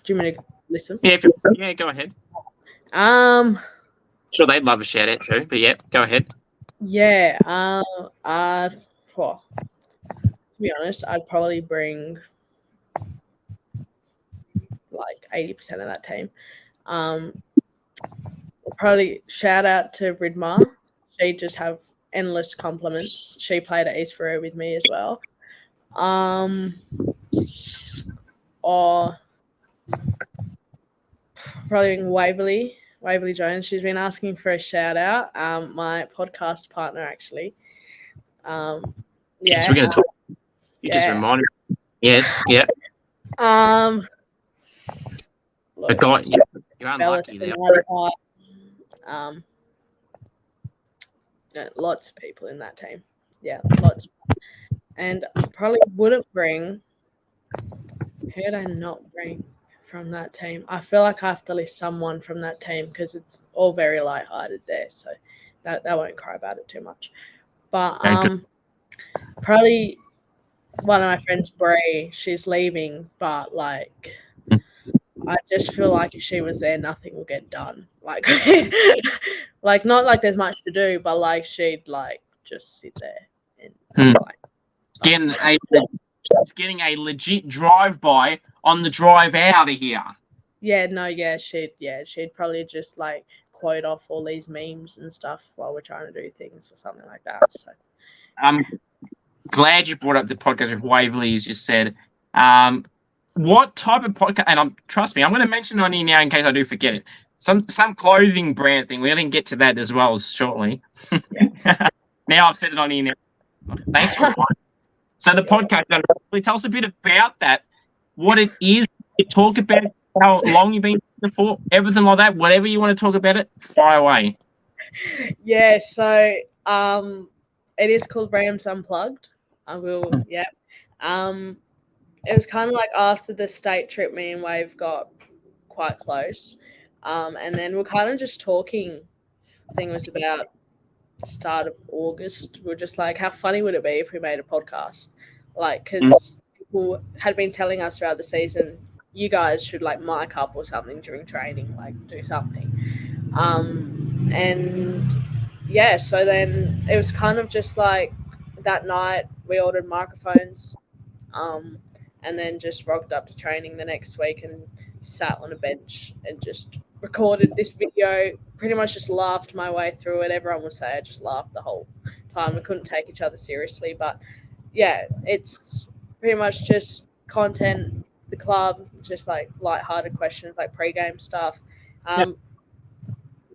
Do you want me to listen? Yeah, go ahead. Sure, they'd love a shout out too, but yeah, go ahead. Yeah. To be honest, I'd probably bring like 80% of that team. Probably shout out to Ridmar. She just have endless compliments. She played at East Freo with me as well. Or probably Waverley Jones. She's been asking for a shout out. My podcast partner, actually. Yeah. Yes, we're going to talk. You just reminded me. Yes. Yeah. Look, you're unlucky there. Lots of people in that team. Yeah, lots. And probably wouldn't bring. Who would I not bring from that team? I feel like I have to list someone from that team because it's all very lighthearted there, so that won't cry about it too much. But probably one of my friends, Bray. She's leaving, but like, I just feel like if she was there, nothing will get done. Like, like not like there's much to do, but like she'd like just sit there and like. Getting a legit drive-by on the drive out of here. She'd probably just like quote off all these memes and stuff while we're trying to do things or something like that. So I'm glad you brought up the podcast with Waverley, as you said. What type of podcast? And trust me, I'm going to mention it on here now in case I do forget it. Some clothing brand thing. We're going to get to that as well shortly. Now I've said it on here now. Thanks for watching. So the podcast, tell us a bit about that, what it is. You talk about how long you've been for, everything like that. Whatever you want to talk about it, fire away. Yeah, so it is called Rams Unplugged. I will, yeah. It was kind of like after the state trip, me and Wave got quite close. And then we're kind of just talking. I think it was about the start of August. We're just like, how funny would it be if we made a podcast? Like, because people had been telling us throughout the season, you guys should like mic up or something during training, like do something. And yeah, so then it was kind of just like that night we ordered microphones, and then just rocked up to training the next week and sat on a bench and just recorded this video. Pretty much just laughed my way through it. Everyone would say I just laughed the whole time. We couldn't take each other seriously, but yeah, it's pretty much just content, the club, just like lighthearted questions, like pre-game stuff.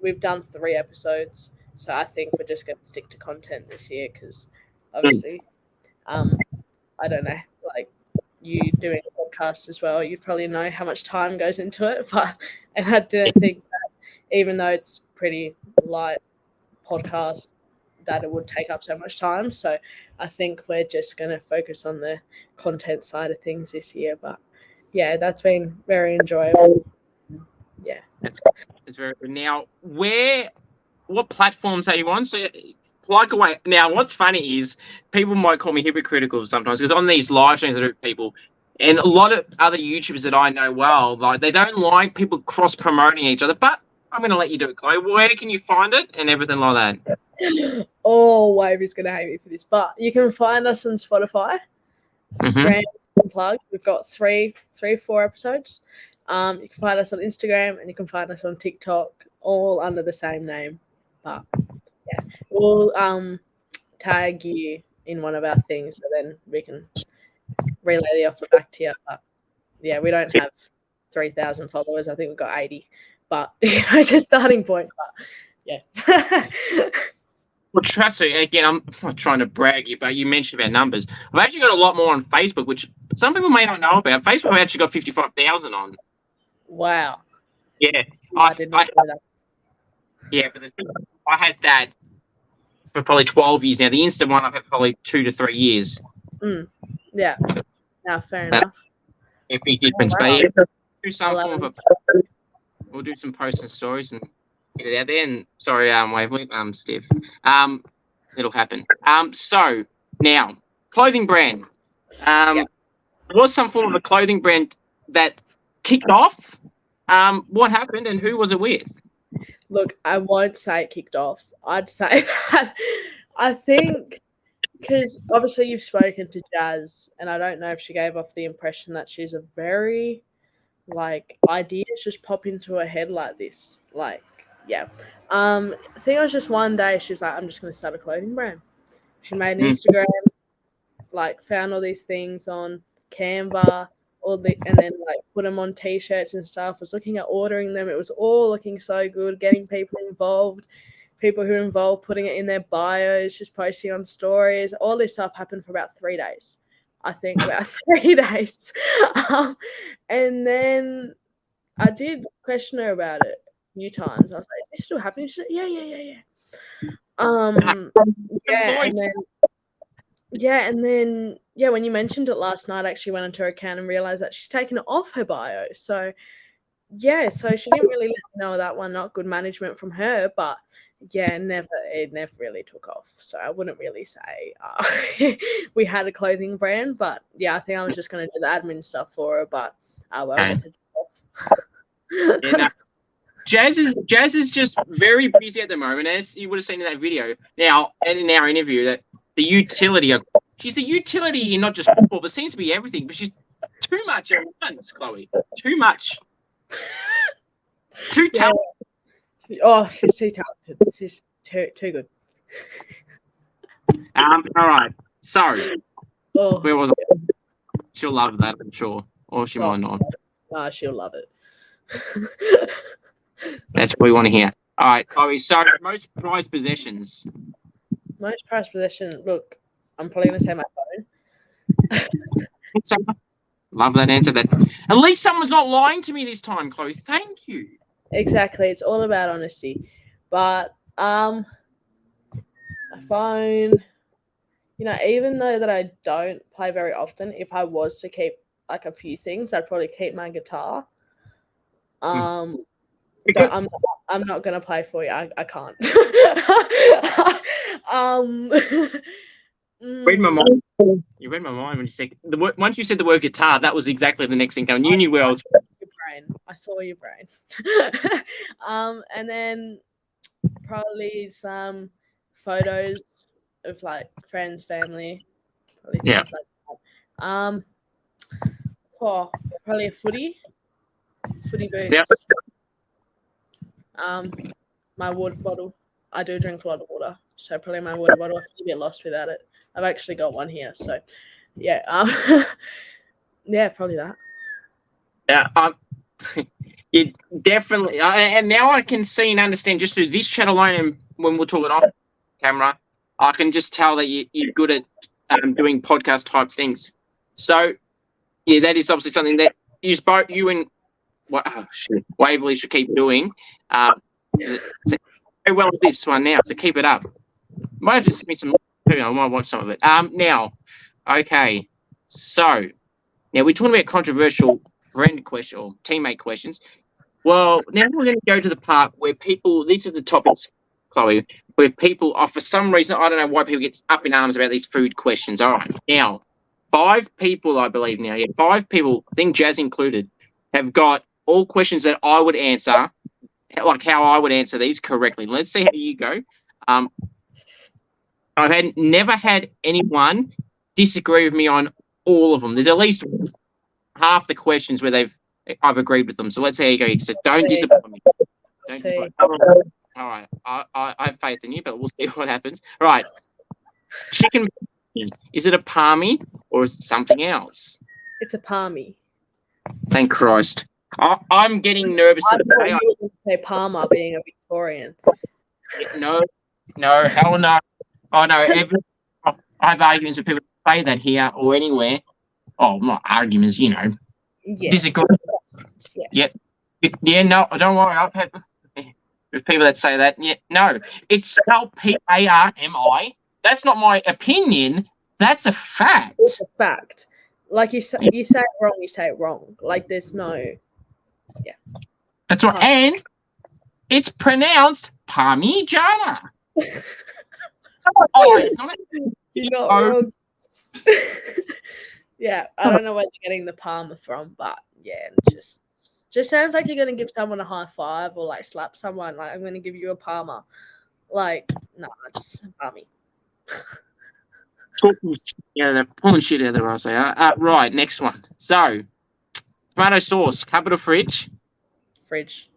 We've done 3 episodes, so I think we're just going to stick to content this year because obviously, I don't know, like you doing a podcast as well, you probably know how much time goes into it, and I didn't think that even though it's pretty light podcast that it would take up so much time. So I think we're just going to focus on the content side of things this year. But yeah, that's been very enjoyable. Yeah. It's very good. Now, what platforms are you on? So, plug away. Now, what's funny is people might call me hypocritical sometimes because on these live streams I do with people, and a lot of other YouTubers that I know well, like they don't like people cross promoting each other. But I'm going to let you do it, Chloe. Where can you find it and everything like that? Oh, Wavy's going to hate me for this, but you can find us on Spotify. Brand plug. We've got 4 episodes. You can find us on Instagram and you can find us on TikTok, all under the same name. But yeah, we'll tag you in one of our things, so then we can relay the offer back to you. But yeah, we don't have 3,000 followers. I think we've got 80. But it's a starting point. But yeah. Well, trust me, again, I'm not trying to brag you, but you mentioned about numbers. I've actually got a lot more on Facebook, which some people may not know about. Facebook, I've actually got 55,000 on. Wow. Yeah. I did not know that. Yeah, but I had that for probably 12 years now. The Insta one I've had probably 2 to 3 years. Yeah. No, fair enough. A big difference. Wow. But yeah, do some form of we'll do some posts and stories and get it out there. And sorry, Waverley, Steve. It'll happen. So now, clothing brand. Was some form of a clothing brand that kicked off. What happened and who was it with? Look, I won't say it kicked off. I'd say that I think because obviously you've spoken to Jazz, and I don't know if she gave off the impression that she's a very ideas just pop into her head like this. I think it was just one day she was like, I'm just going to start a clothing brand. She made an Instagram, found all these things on Canva, and then put them on t-shirts and stuff. Was looking at ordering them. It was all looking so good, getting people involved, people who are involved putting it in their bios, just posting on stories. All this stuff happened for about 3 days. I think about 3 days. And then I did question her about it a few times. I was like, is this still happening? She said, yeah. And then when you mentioned it last night, I actually went into her account and realized that she's taken it off her bio. So so she didn't really let me know that one. Not good management from her, but it never really took off. So I wouldn't really say we had a clothing brand, but I think I was just going to do the admin stuff for her. But it's a job. Jazz is just very busy at the moment, as you would have seen in that video. Now, and in our interview, that the utility of she's the utility in not just football, but seems to be everything. But she's too much at once, Chloe. Too much. Too talented. Oh, she's too talented. She's too good. All right. Sorry. Oh. Where was I? She'll love that, I'm sure. Or she might not. She'll love it. That's what we want to hear. All right, Chloe. So, most prized possessions. Most prized possession. Look, I'm probably going to say my phone. Love that answer. That at least someone's not lying to me this time, Chloe. Thank you. Exactly. It's all about honesty. But my phone, even though that I don't play very often, if I was to keep a few things, I'd probably keep my guitar. But I'm not gonna play for you. I can't. Read my mind. You read my mind when you said once you said the word guitar. That was exactly the next thing. You knew where I was. brain. I saw your brain. And then probably some photos of like friends, family, probably Yeah. things like that. Probably a footy boots. Yeah. My water bottle. I do drink a lot of water, so probably my water bottle. I feel a bit lost without it. I've actually got one here, so yeah. Yeah, probably that. Yeah. You definitely, and now I can see and understand just through this chat alone, and when we're talking off camera, I can just tell that you're good at doing podcast type things. So, yeah, that is obviously something that you and Waverley should keep doing. Very well with this one now, so keep it up. Might have to send me some. I might watch some of it. Now, okay, so now we're talking about controversial friend question or teammate questions. Well, now we're going to go to the part where people. These are the topics, Chloe, where people, for some reason, I don't know why people get up in arms about these food questions. All right, now 5 people, I believe now, 5 people, I think Jazz included, have got all questions that I would answer, like how I would answer these correctly. Let's see how you go. I've never had anyone disagree with me on all of them. There's at least half the questions where I've agreed with them. So let's see how you go. So don't disappoint me. Don't disappoint me. All right. I have faith in you, but we'll see what happens. All right. Chicken. Is it a palmy or is it something else? It's a palmy. Thank Christ. I'm getting nervous. I thought you were going to say Palmer, being a Victorian. No, hell no. Oh, no. I have arguments with people who say that here or anywhere. Oh, not arguments, Yeah. Disagree. Yeah. Yeah, no, don't worry. I've had with people that say that. Yeah, no. It's spelled Parmi. That's not my opinion. That's a fact. It's a fact. Like you say it wrong, you say it wrong. Like there's no. Yeah. That's right. And it's pronounced Parmigiana. You're not wrong. Yeah, I don't know where you're getting the Palmer from, but yeah, it just sounds like you're gonna give someone a high five or like slap someone. Like I'm gonna give you a Palmer. Like no, it's Palmy. Yeah, they're pulling shit out of their ass. Right, next one. So, tomato sauce, cupboard or fridge? Fridge.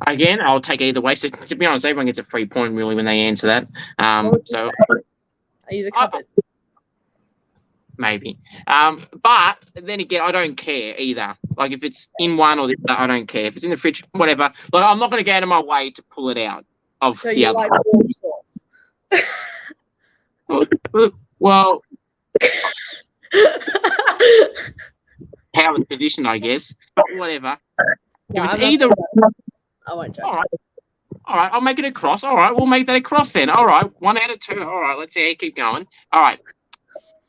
Again, I'll take either way. So, to be honest, everyone gets a free point really when they answer that. So, are you the cupboard? Maybe. But then again, I don't care either. Like if it's in one or the other, I don't care. If it's in the fridge, whatever. Like I'm not going to go out of my way to pull it out of so the you other. Like warm sauce. Well, how it's positioned, I guess. But whatever. Yeah, if it's either, I won't joke. All right, I'll make it a cross. All right, we'll make that a cross then. All right, 1 out of 2. All right, let's see how you keep going. All right.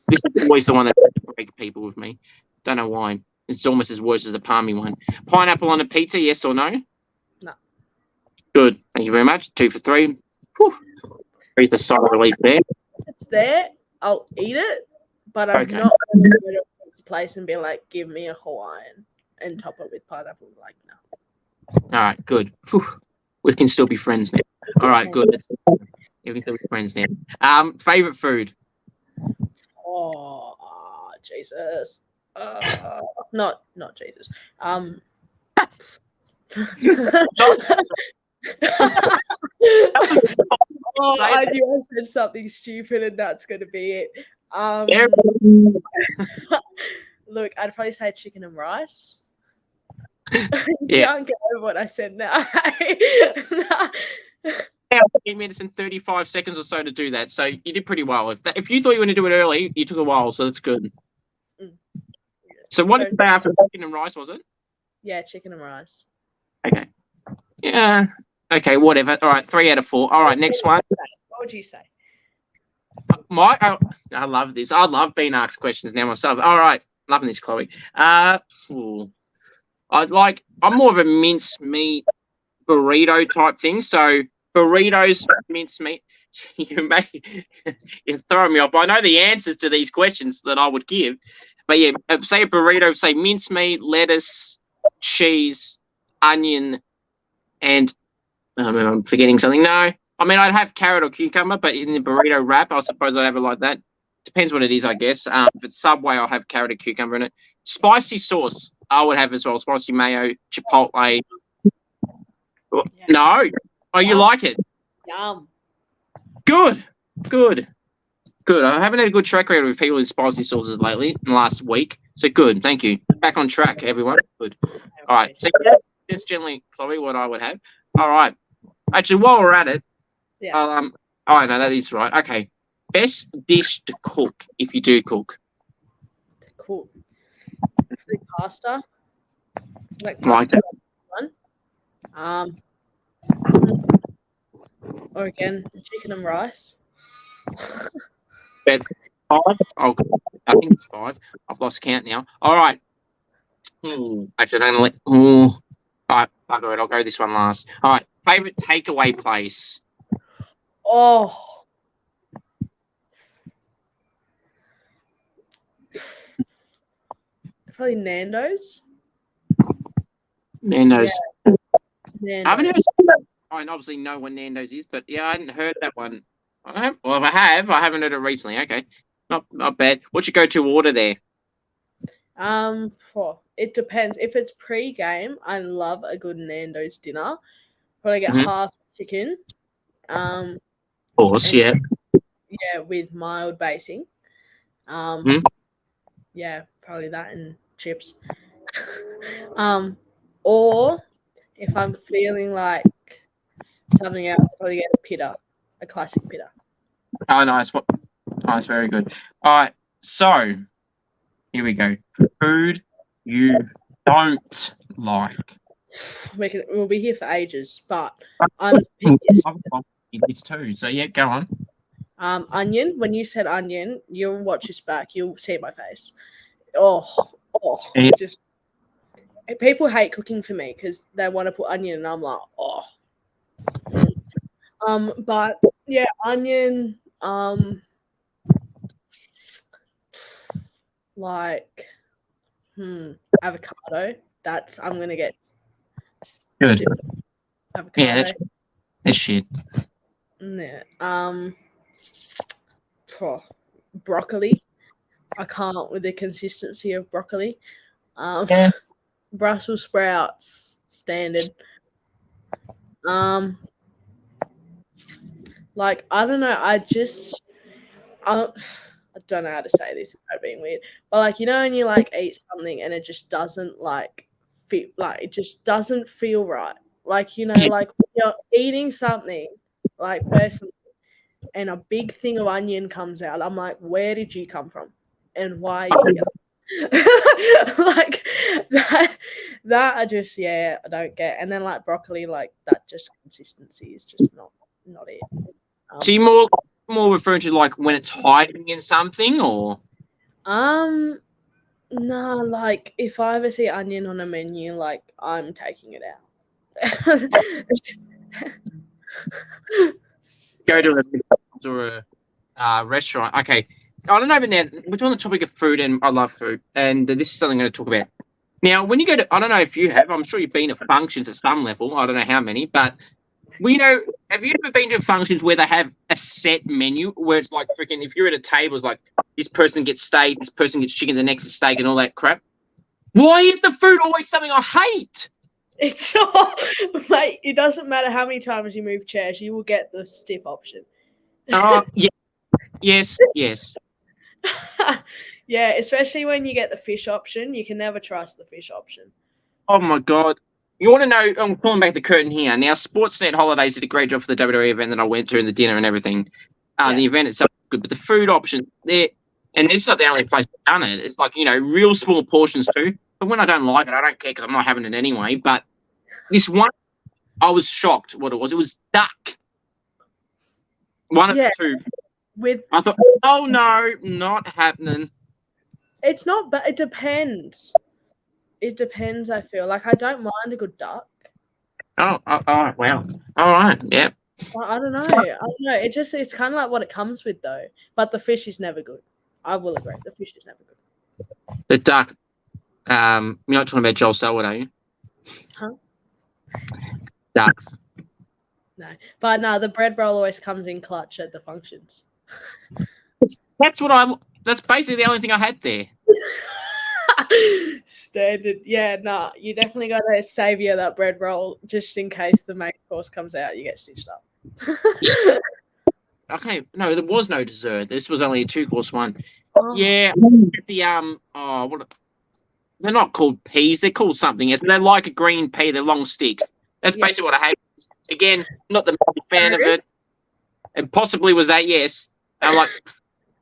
This is always the one that breaks people with me. Don't know why. It's almost as worse as the palmy one. Pineapple on a pizza, yes or no? No. Good. Thank you very much. 2 for 3. Whew. Breathe a sigh of relief there. If it's there, I'll eat it, but I'm not going to go to a pizza place and be like, give me a Hawaiian and top it with pineapple. Like, no. All right, good. Whew. We can still be friends now. All right, good. We can still be friends now. Favorite food? Oh, Jesus. Not Jesus. Oh, I knew I said something stupid and that's going to be it. Look, I'd probably say chicken and rice. You can't get over what I said now. It took me 35 seconds or so to do that, so you did pretty well. If you thought you were going to do it early, you took a while, so that's good. So what did you say after chicken and rice, was it? Yeah, chicken and rice. Okay. Yeah. Okay, whatever. All right, 3 out of 4. All right, next one. What would you say? I love this. I love being asked questions now myself. All right, loving this, Chloe. I'm more of a mincemeat burrito type thing, so burritos, mincemeat. You're throwing me off. I know the answers to these questions that I would give, but yeah, say a burrito, say mincemeat, lettuce, cheese, onion, and I'm forgetting something. No, I mean I'd have carrot or cucumber, but in the burrito wrap, I suppose I'd have it like that. Depends what it is, I guess. If it's Subway, I'll have carrot or cucumber in it. Spicy sauce, I would have as well. Spicy mayo, chipotle. Yeah. No, oh, you like it? Yum. Good. I haven't had a good track record with people in spicy sauces lately in the last week. So good, thank you. Back on track, everyone. Good. All right. So that's generally, Chloe, what I would have. All right. Actually, while we're at it, Yeah. Oh no, that is right. Okay. Best dish to cook if you do cook. Cool. Pasta. Like Like pasta. One. Or again, chicken and rice. Bed 5. Oh, I think it's 5. I've lost count now. All right. Actually, I'm gonna let. All right, bugger it. I'll go this one last. All right. Favorite takeaway place. Oh. Probably Nando's. Nando's. Yeah. I haven't heard. I obviously know what Nando's is, but yeah, I hadn't heard that one. Well, if I have, I haven't heard it recently. Okay, not bad. What's your go-to order there? It depends. If it's pre-game, I love a good Nando's dinner. Probably get half chicken. Of course, yeah. Yeah, with mild basing. Yeah, probably that and chips. Or if I'm feeling like something else, probably get a pita, a classic pita. Oh, nice. Nice, very good. All right, so here we go. Food you don't like. We'll be here for ages, but I'm the pickiest. This too. So yeah, go on. Onion. When you said onion, you'll watch this back. You'll see my face. Oh, Yeah. just people hate cooking for me because they want to put onion, and I'm like, oh. But yeah, onion. Like, avocado. I'm gonna get good. Avocado. Yeah, that's shit. Yeah. Broccoli. I can't with the consistency of broccoli. Yeah. Brussels sprouts, standard. Like I don't know. I don't know how to say this without being weird, but like when you like eat something and it just doesn't like fit, like it just doesn't feel right. Like like when you're eating something, like personally, and a big thing of onion comes out, I'm like, where did you come from, and why are you here? Like that I just I don't get. And then like broccoli, like that just consistency is just not it. So you more referring to like when it's hiding in something, or? No, like if I ever see onion on a menu, like I'm taking it out. Go to a McDonald's or a restaurant. Okay, I don't know, but now we're on the topic of food, and I love food, and this is something I'm going to talk about. Now, when you go to, I don't know if you have, I'm sure you've been to functions at some level. I don't know how many, but have you ever been to functions where they have a set menu where it's like freaking, if you're at a table, it's like this person gets steak, this person gets chicken, the next is steak, and all that crap? Why is the food always something I hate? It's not, mate. It doesn't matter how many times you move chairs, you will get the stiff option. Yeah. Yes. Yeah, especially when you get the fish option, you can never trust the fish option. Oh my god. You want to know, I'm pulling back the curtain here. Now, Sportsnet Holidays did a great job for the WWE event that I went to, and the dinner and everything. The event itself was good, but the food option there, and it's not the only place I've done it. It's like, real small portions too. But when I don't like it, I don't care because I'm not having it anyway. But this one, I was shocked what it was. It was duck. One of the two. I thought, oh no, not happening. It's not, but it depends. It depends, I feel. Like, I don't mind a good duck. Oh, wow. All right, yeah. I don't know. It's kind of like what it comes with, though. But the fish is never good. I will agree. The fish is never good. The duck. You're not talking about Joel Selwood, are you? Huh? Ducks. No, but no, the bread roll always comes in clutch at the functions. That's basically the only thing I had there. Standard. Yeah, nah, you definitely got to savour that bread roll just in case the main course comes out, you get stitched up. Okay, no, there was no dessert. This was only a 2-course one. Oh. Yeah, the what? They're not called peas. They're called something else. They're like a green pea. They're long sticks. That's basically what I had. Again, not the biggest fan of it. It possibly was that, yes. And I'm like,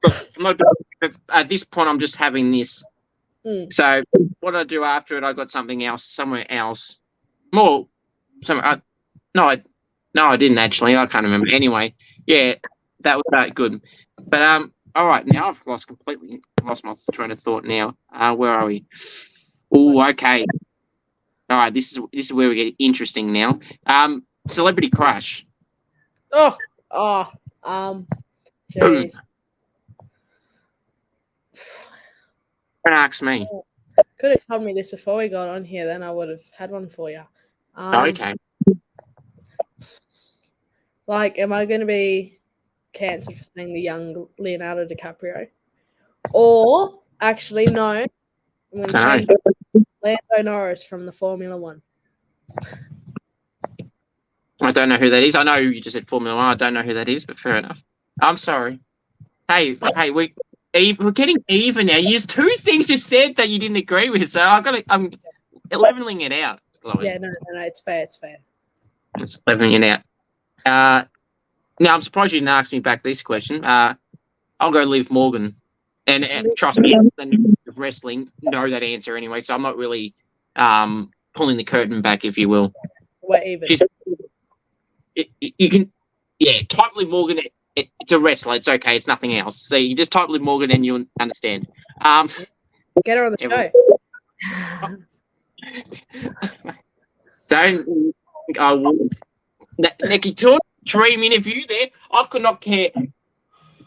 look, I'm not doing it, at this point, I'm just having this. So what did I do after it? I got something else, somewhere else. More, somewhere. No, I didn't actually. I can't remember. Anyway, yeah, that was good. But all right. Now I've completely lost my train of thought. Now, where are we? Oh, okay. All right. This is where we get interesting now. Celebrity crush. Jeez. Don't ask me. Could have told me this before we got on here, then I would have had one for you. Okay. Like, am I going to be cancelled for saying the young Leonardo DiCaprio? Or, actually, no. I'm going to say Lando Norris from the Formula One. I don't know who that is. I know you just said Formula One. I don't know who that is, but fair enough. I'm sorry. Hey, we're getting even now. You used 2 things you said that you didn't agree with, so I'm leveling it out, Chloe. Yeah, no, it's fair. It's leveling it out. Now I'm surprised you didn't ask me back this question. I'll go Liv Morgan, and trust me, the of wrestling know that answer anyway. So I'm not really pulling the curtain back, if you will. We're even. You can, type Liv Morgan. It's a wrestler. It's okay. It's nothing else. So you just type Liv Morgan and you'll understand. Get her on the show. Don't. I will. Nicky, talk dream interview there. I could not care.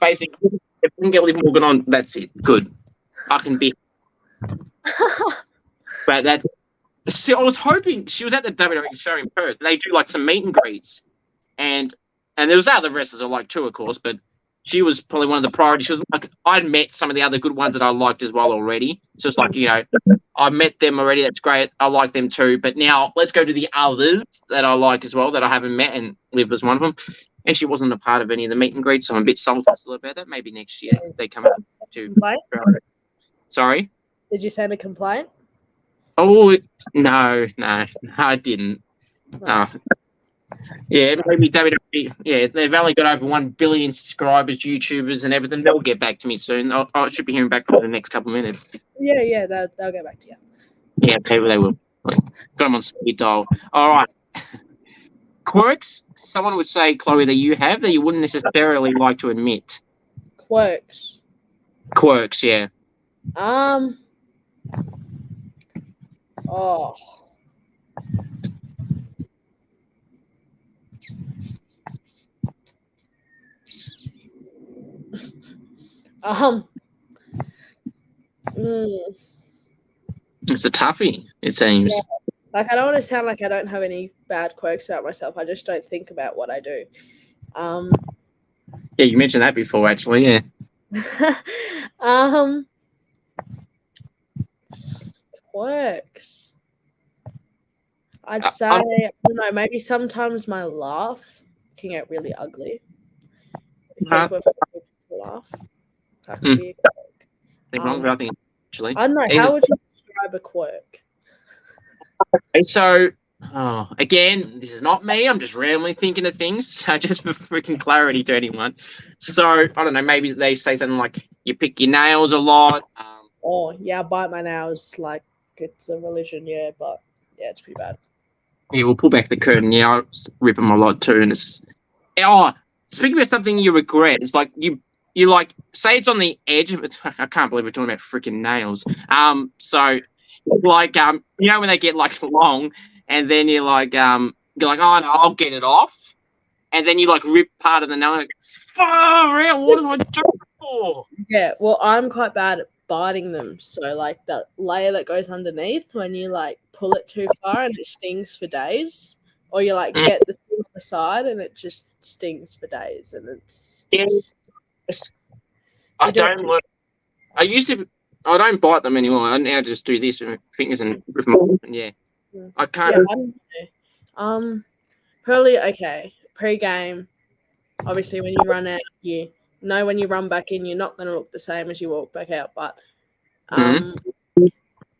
Basically, if we can get Liv Morgan on, that's it. Good. I can be. But that's. See, I was hoping she was at the WWE show in Perth. They do like some meet and greets, and there was other wrestlers I liked too, of course. But she was probably one of the priorities. She was like, I'd met some of the other good ones that I liked as well already. So it's like, I met them already. That's great. I like them too. But now let's go to the others that I like as well that I haven't met, and Liv was one of them. And she wasn't a part of any of the meet and greets, so I'm a bit salty still about that. Maybe next year if they come out to. Sorry? Did you send a complaint? Oh, no, I didn't. No. Yeah, maybe WWE. Yeah, they've only got over 1 billion subscribers, YouTubers, and everything. They'll get back to me soon. I should be hearing back for the next couple of minutes. Yeah, they'll get back to you. Yeah, maybe they will. Got them on speed dial. All right. Quirks, someone would say, Chloe, that you have that you wouldn't necessarily like to admit. Quirks, yeah. Oh. It's a toughie, it seems. Yeah. Like, I don't want to sound like I don't have any bad quirks about myself. I just don't think about what I do. Yeah, you mentioned that before, actually, yeah. Quirks. I'd say, I don't know, maybe sometimes my laugh can get really ugly. If people laugh, that could be a quirk. I think, actually. I don't know, how would you describe a quirk? So, again, this is not me. I'm just randomly thinking of things. So just for freaking clarity to anyone. So, I don't know, maybe they say something like, you pick your nails a lot. I bite my nails like it's a religion, but yeah, it's pretty bad. Yeah, we'll pull back the curtain. Yeah, I rip them a lot too. And it's, speaking about something you regret, it's like you like, say it's on the edge, but I can't believe we're talking about freaking nails. So, like, when they get like long, and then you're like, oh no, I'll get it off, and then you like rip part of the nail, like, far out. What am I doing for? Yeah, well, I'm quite bad biting them. So like that layer that goes underneath, when you like pull it too far and it stings for days, or you like get the thing on the side and it just stings for days, and it's. I don't work. I don't bite them anymore. I now just do this with my fingers and rip them off. And I can't. Yeah, I don't know. Probably okay. Pre-game, obviously, when you run out, you know when you run back in, you're not going to look the same as you walk back out. But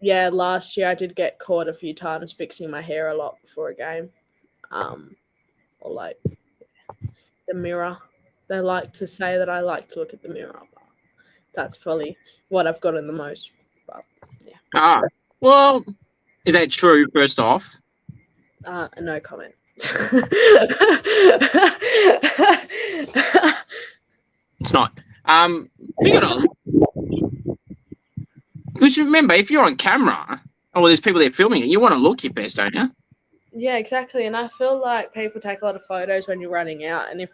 yeah, last year I did get caught a few times fixing my hair a lot before a game, or like the mirror. They like to say that I like to look at the mirror, but that's probably what I've gotten the most. But yeah. Well, is that true? First off, no comment. It's not. Because remember, if you're on camera, there's people there filming it, you want to look your best, don't you? Yeah, exactly. And I feel like people take a lot of photos when you're running out, and if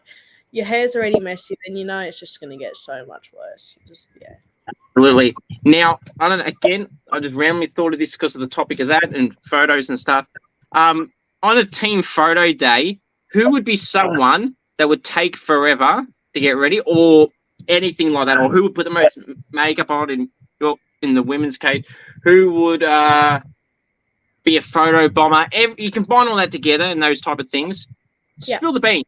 your hair's already messy, then you know it's just going to get so much worse. Absolutely. Now, I just randomly thought of this because of the topic of that and photos and stuff. On a team photo day, who would be someone that would take forever to get ready, or anything like that, or who would put the most makeup on in the women's case? Who would be a photo bomber? You combine all that together and those type of things. Spill the beans.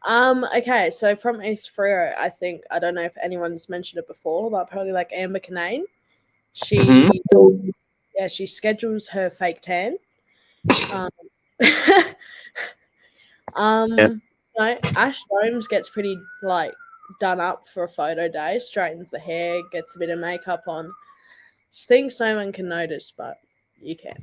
Okay, so from East Freo, I don't know if anyone's mentioned it before, but probably like Amber Canane. She she schedules her fake tan. Ash Holmes gets pretty like done up for a photo day, straightens the hair, gets a bit of makeup on. She thinks no one can notice, but you can.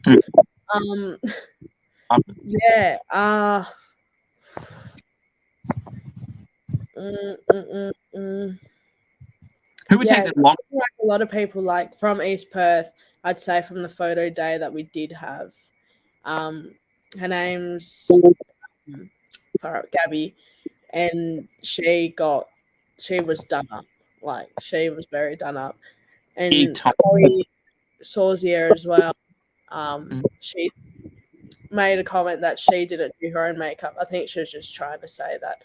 Who would take the long? Like a lot of people, like from East Perth, I'd say from the photo day that we did have. Her name's Gabby, and she was done up. Like she was very done up, and Chloe Sauzier as well. She made a comment that she didn't do her own makeup. I think she was just trying to say that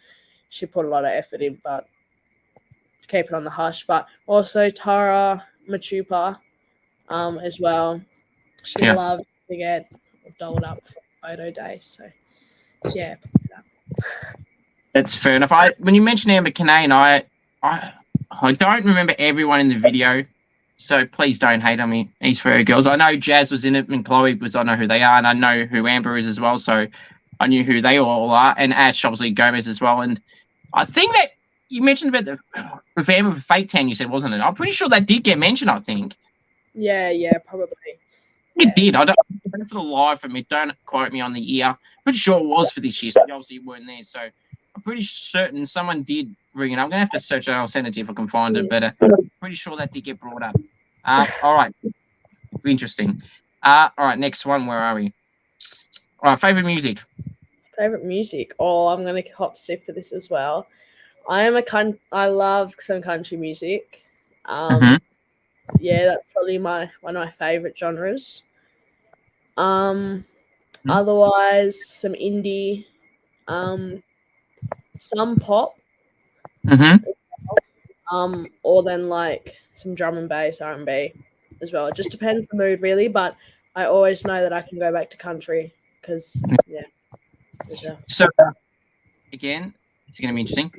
she put a lot of effort in, but keep it on the hush. But also Tara Machupa, as well. She loves to get dolled up for photo day. So yeah. That's fair enough. When you mentioned Amber Canane, I don't remember everyone in the video, so please don't hate on me, East Freo girls. I know Jazz was in it and Chloe was. I know who they are, and I know who Amber is as well. So I knew who they all are, and Ash obviously Gomez as well. And I think that you mentioned about the Amber for fake tan. You said, wasn't it? I'm pretty sure that did get mentioned. I think. Yeah, probably. It did. I don't for the live from it. Don't quote me on the year. Pretty sure it was for this year. So obviously you weren't there. So I'm pretty certain someone did bring it up. I'm gonna have to search it. I'll send it to you if I can find it. But I'm pretty sure that did get brought up. All right. Interesting. All right. Next one. Where are we? All right. Favorite music. Favorite music. Oh, I'm gonna hop stiff for this as well. I love some country music. Yeah, that's probably one of my favorite genres. Otherwise, some indie, some pop, or then like some drum and bass, R&B as well. It just depends the mood, really. But I always know that I can go back to country because So again, it's going to be interesting.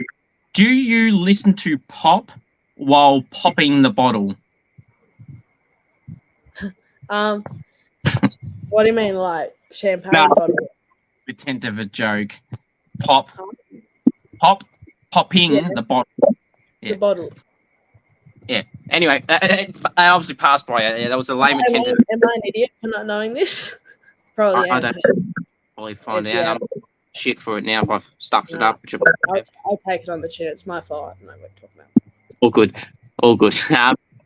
Do you listen to pop while popping the bottle? What do you mean, like champagne bottle? Pretend of a joke. Popping the bottle. Yeah. The bottle. Yeah. Anyway, I obviously passed by it. Yeah, that was a lame attempt. Am I an idiot for not knowing this? Probably. I don't probably find out. I'm shit for it now if I've stuffed it up. I'll take it on the chin. It's my fault. I don't know what you're talking about. All good.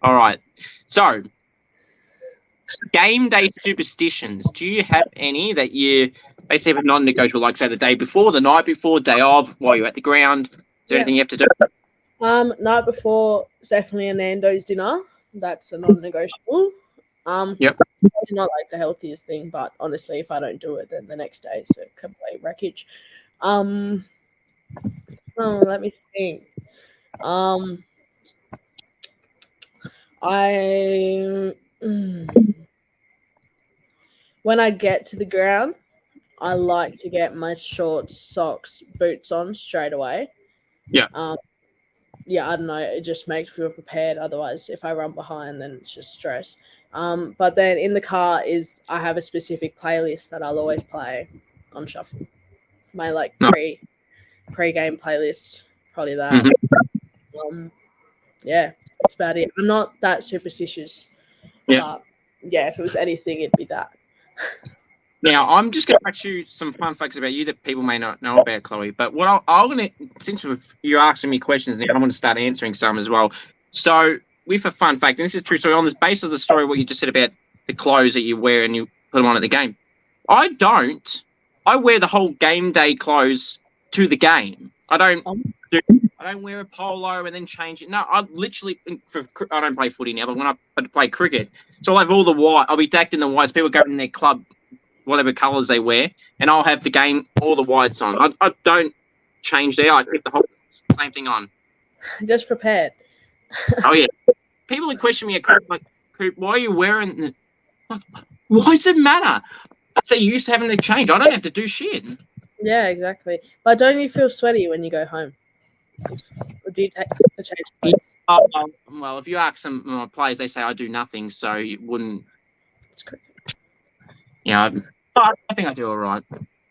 All right. So, game day superstitions. Do you have any that you basically have a non-negotiable, like say the day before, the night before, day of, while you're at the ground? Is there anything you have to do? Night before, it's definitely a Nando's dinner. That's a non-negotiable. Yep. Probably not like the healthiest thing, but honestly, if I don't do it, then the next day it's a complete wreckage. Oh, let me think. I when I get to the ground, I like to get my shorts, socks, boots on straight away. Yeah. Yeah, I don't know. It just makes me feel prepared. Otherwise, if I run behind, then it's just stress. But then in the car I have a specific playlist that I'll always play on shuffle. My like No. pre-game playlist, probably that. Yeah, that's about it. I'm not that superstitious. Yeah. But yeah, if it was anything, it'd be that. Now, I'm just going to ask you some fun facts about you that people may not know about, Chloe. But what I'm going to, since you're asking me questions now, I'm going to start answering some as well. So, with a fun fact, and this is true, so on the base of the story, what you just said about the clothes that you wear and you put them on at the game, I don't. I wear the whole game day clothes to the game. I don't wear a polo and then change it. No, I literally, I don't play footy now, but when I play cricket, so I'll have all the white. I'll be decked in the whites. People go in their club, whatever colours they wear, and I'll have the game, all the whites on. I don't change there. I keep the whole same thing on. Just prepared. Oh, yeah. People who question me, like, why are you wearing why does it matter? I say you used to having to change. I don't have to do shit. Yeah, exactly. But don't you feel sweaty when you go home? Or do you take the change clothes? Well, if you ask some of my players, they say I do nothing, so you wouldn't. It's cricket. Yeah, I think I do all right.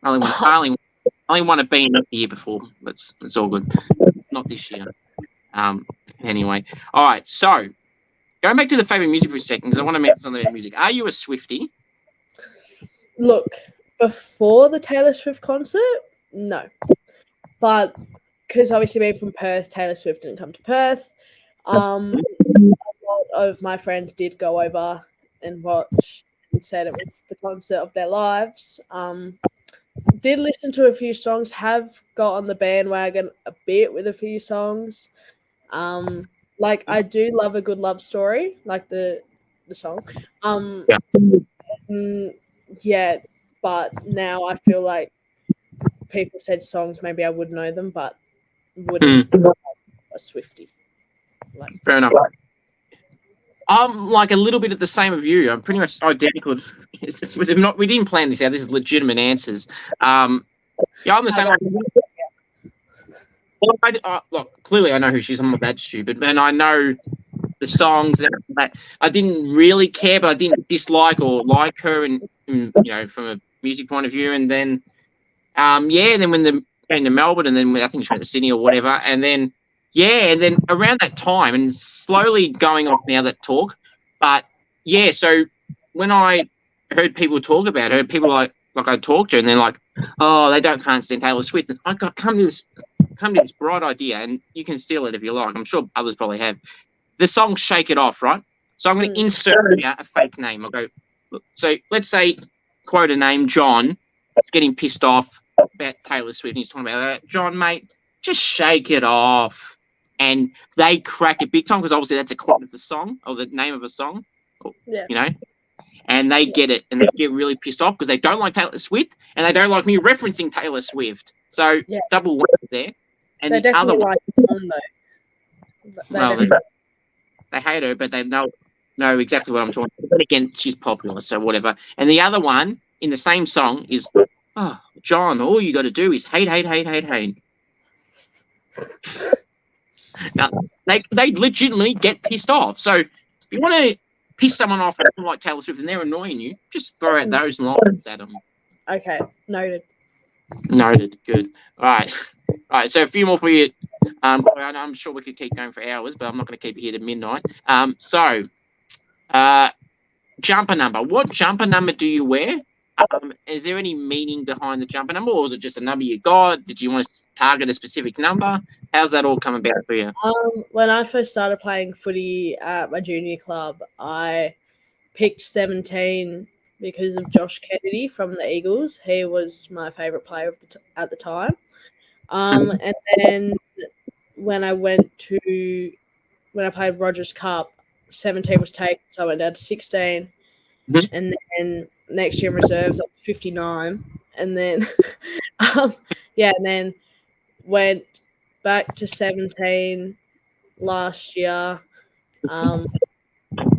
I only won a bean the year before. It's all good. Not this year. Anyway, all right. So going back to the favorite music for a second, because I want to mention something about music. Are you a Swiftie? Look, before the Taylor Swift concert, no. But because obviously being from Perth, Taylor Swift didn't come to Perth. A lot of my friends did go over and watch and said it was the concert of their lives. Did listen to a few songs, have got on the bandwagon a bit with a few songs. Like I do love a good love story, like the song. Yeah, but now I feel like people said songs, maybe I would know them, but wouldn't a Swiftie. Like, fair enough. I'm like a little bit of the same of you. I'm pretty much identical. We didn't plan this out. This is legitimate answers. Yeah, I'm the same. Look, clearly I know who she is. I'm not that stupid, and I know the songs. That I didn't really care, but I didn't dislike or like her, and from a music point of view. And then, and then when they came to Melbourne, and then I think she went to Sydney or whatever, and then. Yeah, and then around that time, and slowly going off now that talk, but yeah, so when I heard people talk about her, people like I talked to her, and they're like, "Oh, they can't stand Taylor Swift." And I got come to this bright idea, and you can steal it if you like. I'm sure others probably have. The song "Shake It Off," right? So I'm going to insert here a fake name. I'll go. So let's say, quote a name, John. Is getting pissed off about Taylor Swift. And he's talking about John, mate. Just shake it off. And they crack it big time because obviously that's a quote of the song or the name of a song, and they get it and they get really pissed off because they don't like Taylor Swift and they don't like me referencing Taylor Swift. So double whammy there. And they definitely like the song though. They hate her, but they know exactly what I'm talking about. But again, she's popular, so whatever. And the other one in the same song is, "Oh, John, all you got to do is hate, hate, hate, hate, hate." Now, they legitimately get pissed off. So if you want to piss someone off like Taylor Swift and they're annoying you, just throw out those lines at them. Okay, noted. Good. All right. So a few more for you. I'm sure we could keep going for hours, but I'm not going to keep you here to midnight. Jumper number. What jumper number do you wear? Is there any meaning behind the jumper number, or is it just a number you got? Did you want to target a specific number? How's that all come about for you? When I first started playing footy at my junior club, I picked 17 because of Josh Kennedy from the Eagles. He was my favourite player at the time. And then when I played Rogers Cup, 17 was taken, so I went down to 16. Mhm. And then next year in reserves, I was 59. And then, and then went back to 17 last year, and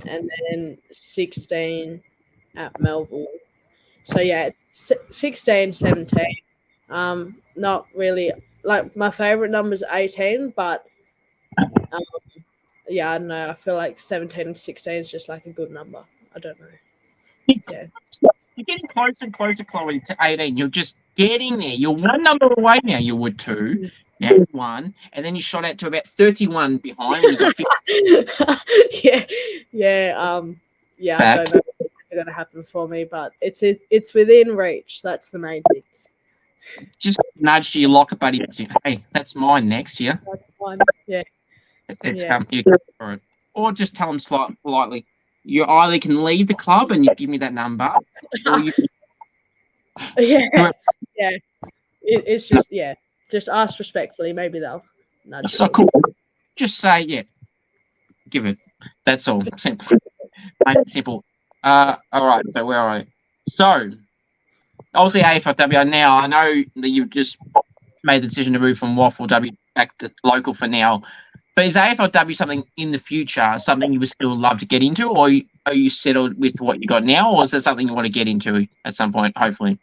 then 16 at Melbourne. So yeah, it's 16, 17. Not really like my favorite number is 18, but yeah, I don't know. I feel like 17 and 16 is just like a good number. I don't know. Yeah. You're getting closer and closer, Chloe, to 18. You're just getting there. You're one number away now. You were 2, now 1, and then you shot out to about 31 behind when you got 50 yeah. back. I don't know if it's going to happen for me, but it's within reach. That's the main thing. Just nudge your locker buddy and say, hey, that's mine next year. That's one. Yeah. It's come. You go for it. Or just tell them politely, you either can leave the club and you give me that number, or you can... Yeah. It's just, just ask respectfully. Maybe they'll nudge. So cool. Just say, give it. That's all. Simple. Simple. All right. So where are I? So, obviously AFLW. Now I know that you've just made the decision to move from WAFLW back to local for now. But is AFLW something in the future, something you would still love to get into, or are you settled with what you got now, or is there something you want to get into at some point, hopefully?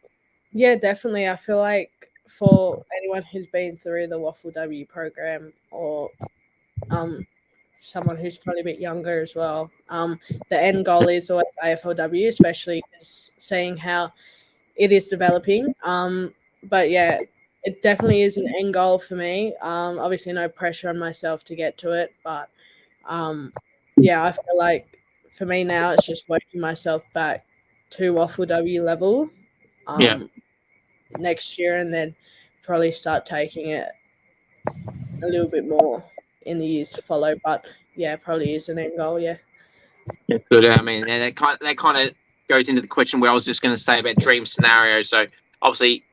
Yeah, definitely. I feel like for anyone who's been through the WAFLW program, or someone who's probably a bit younger as well, the end goal is always AFLW, especially seeing how it is developing. But yeah, it definitely is an end goal for me. Obviously no pressure on myself to get to it, but I feel like for me now it's just working myself back to WAFLW level next year, and then probably start taking it a little bit more in the years to follow. But yeah, probably is an end goal. Yeah. Good. I mean, that kind of goes into the question where I was just going to say about dream scenario. So obviously,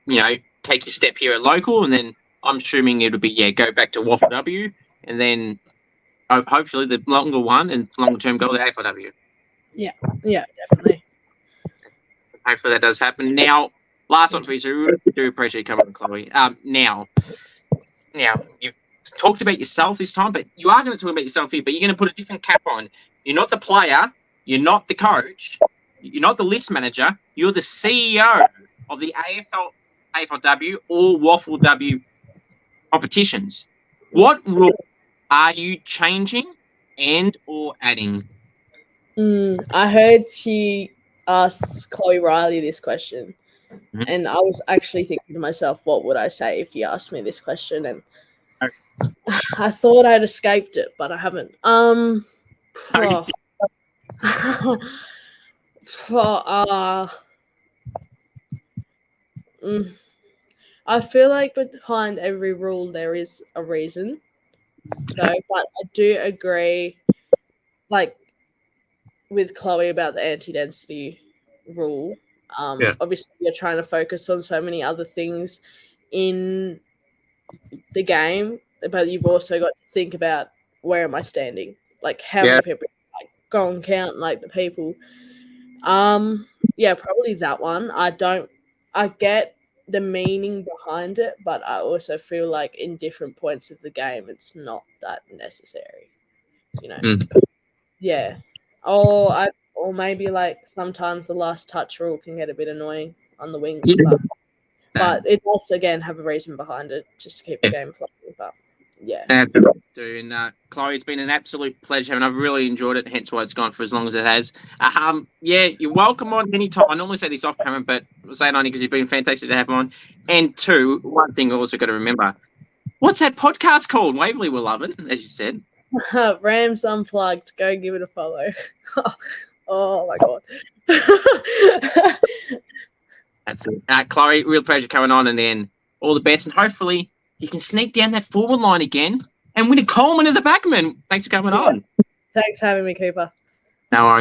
take your step here at local, and then I'm assuming it'll be go back to WAFLW, and then hopefully the longer one and longer term goal, the AFLW. Yeah, definitely. Hopefully that does happen. Now, last one for you. So we do appreciate you coming on, Chloe. Now you've talked about yourself this time, but you are going to talk about yourself here. But you're going to put a different cap on. You're not the player. You're not the coach. You're not the list manager. You're the CEO of the AFLW or WAFLW competitions. What rule are you changing and or adding? I heard she asked Chloe Riley this question, and I was actually thinking to myself, what would I say if you asked me this question? And I thought I'd escaped it, but I haven't. I feel like behind every rule there is a reason, though. But I do agree, like, with Chloe about the anti-density rule. Obviously, you're trying to focus on so many other things in the game, but you've also got to think about, where am I standing? Like, how many people? Like, go and count like the people. Probably that one. I get the meaning behind it, but I also feel like in different points of the game, it's not that necessary. Yeah. Or maybe like sometimes the last touch rule can get a bit annoying on the wings, but it does again have a reason behind it, just to keep the game flowing. But and Chloe, it's been an absolute pleasure, and I've really enjoyed it. Hence why it's gone for as long as it has. You're welcome on any time. I normally say this off camera, but I'll say it on because you've been fantastic to have on. And two, one thing I also got to remember: what's that podcast called? Waverley will love it, as you said. Rams Unplugged. Go give it a follow. Oh my god. That's it. Chloe, real pleasure coming on, and then all the best, and hopefully you can sneak down that forward line again and win a Coleman as a backman. Thanks for coming on. Thanks for having me, Cooper. No worries.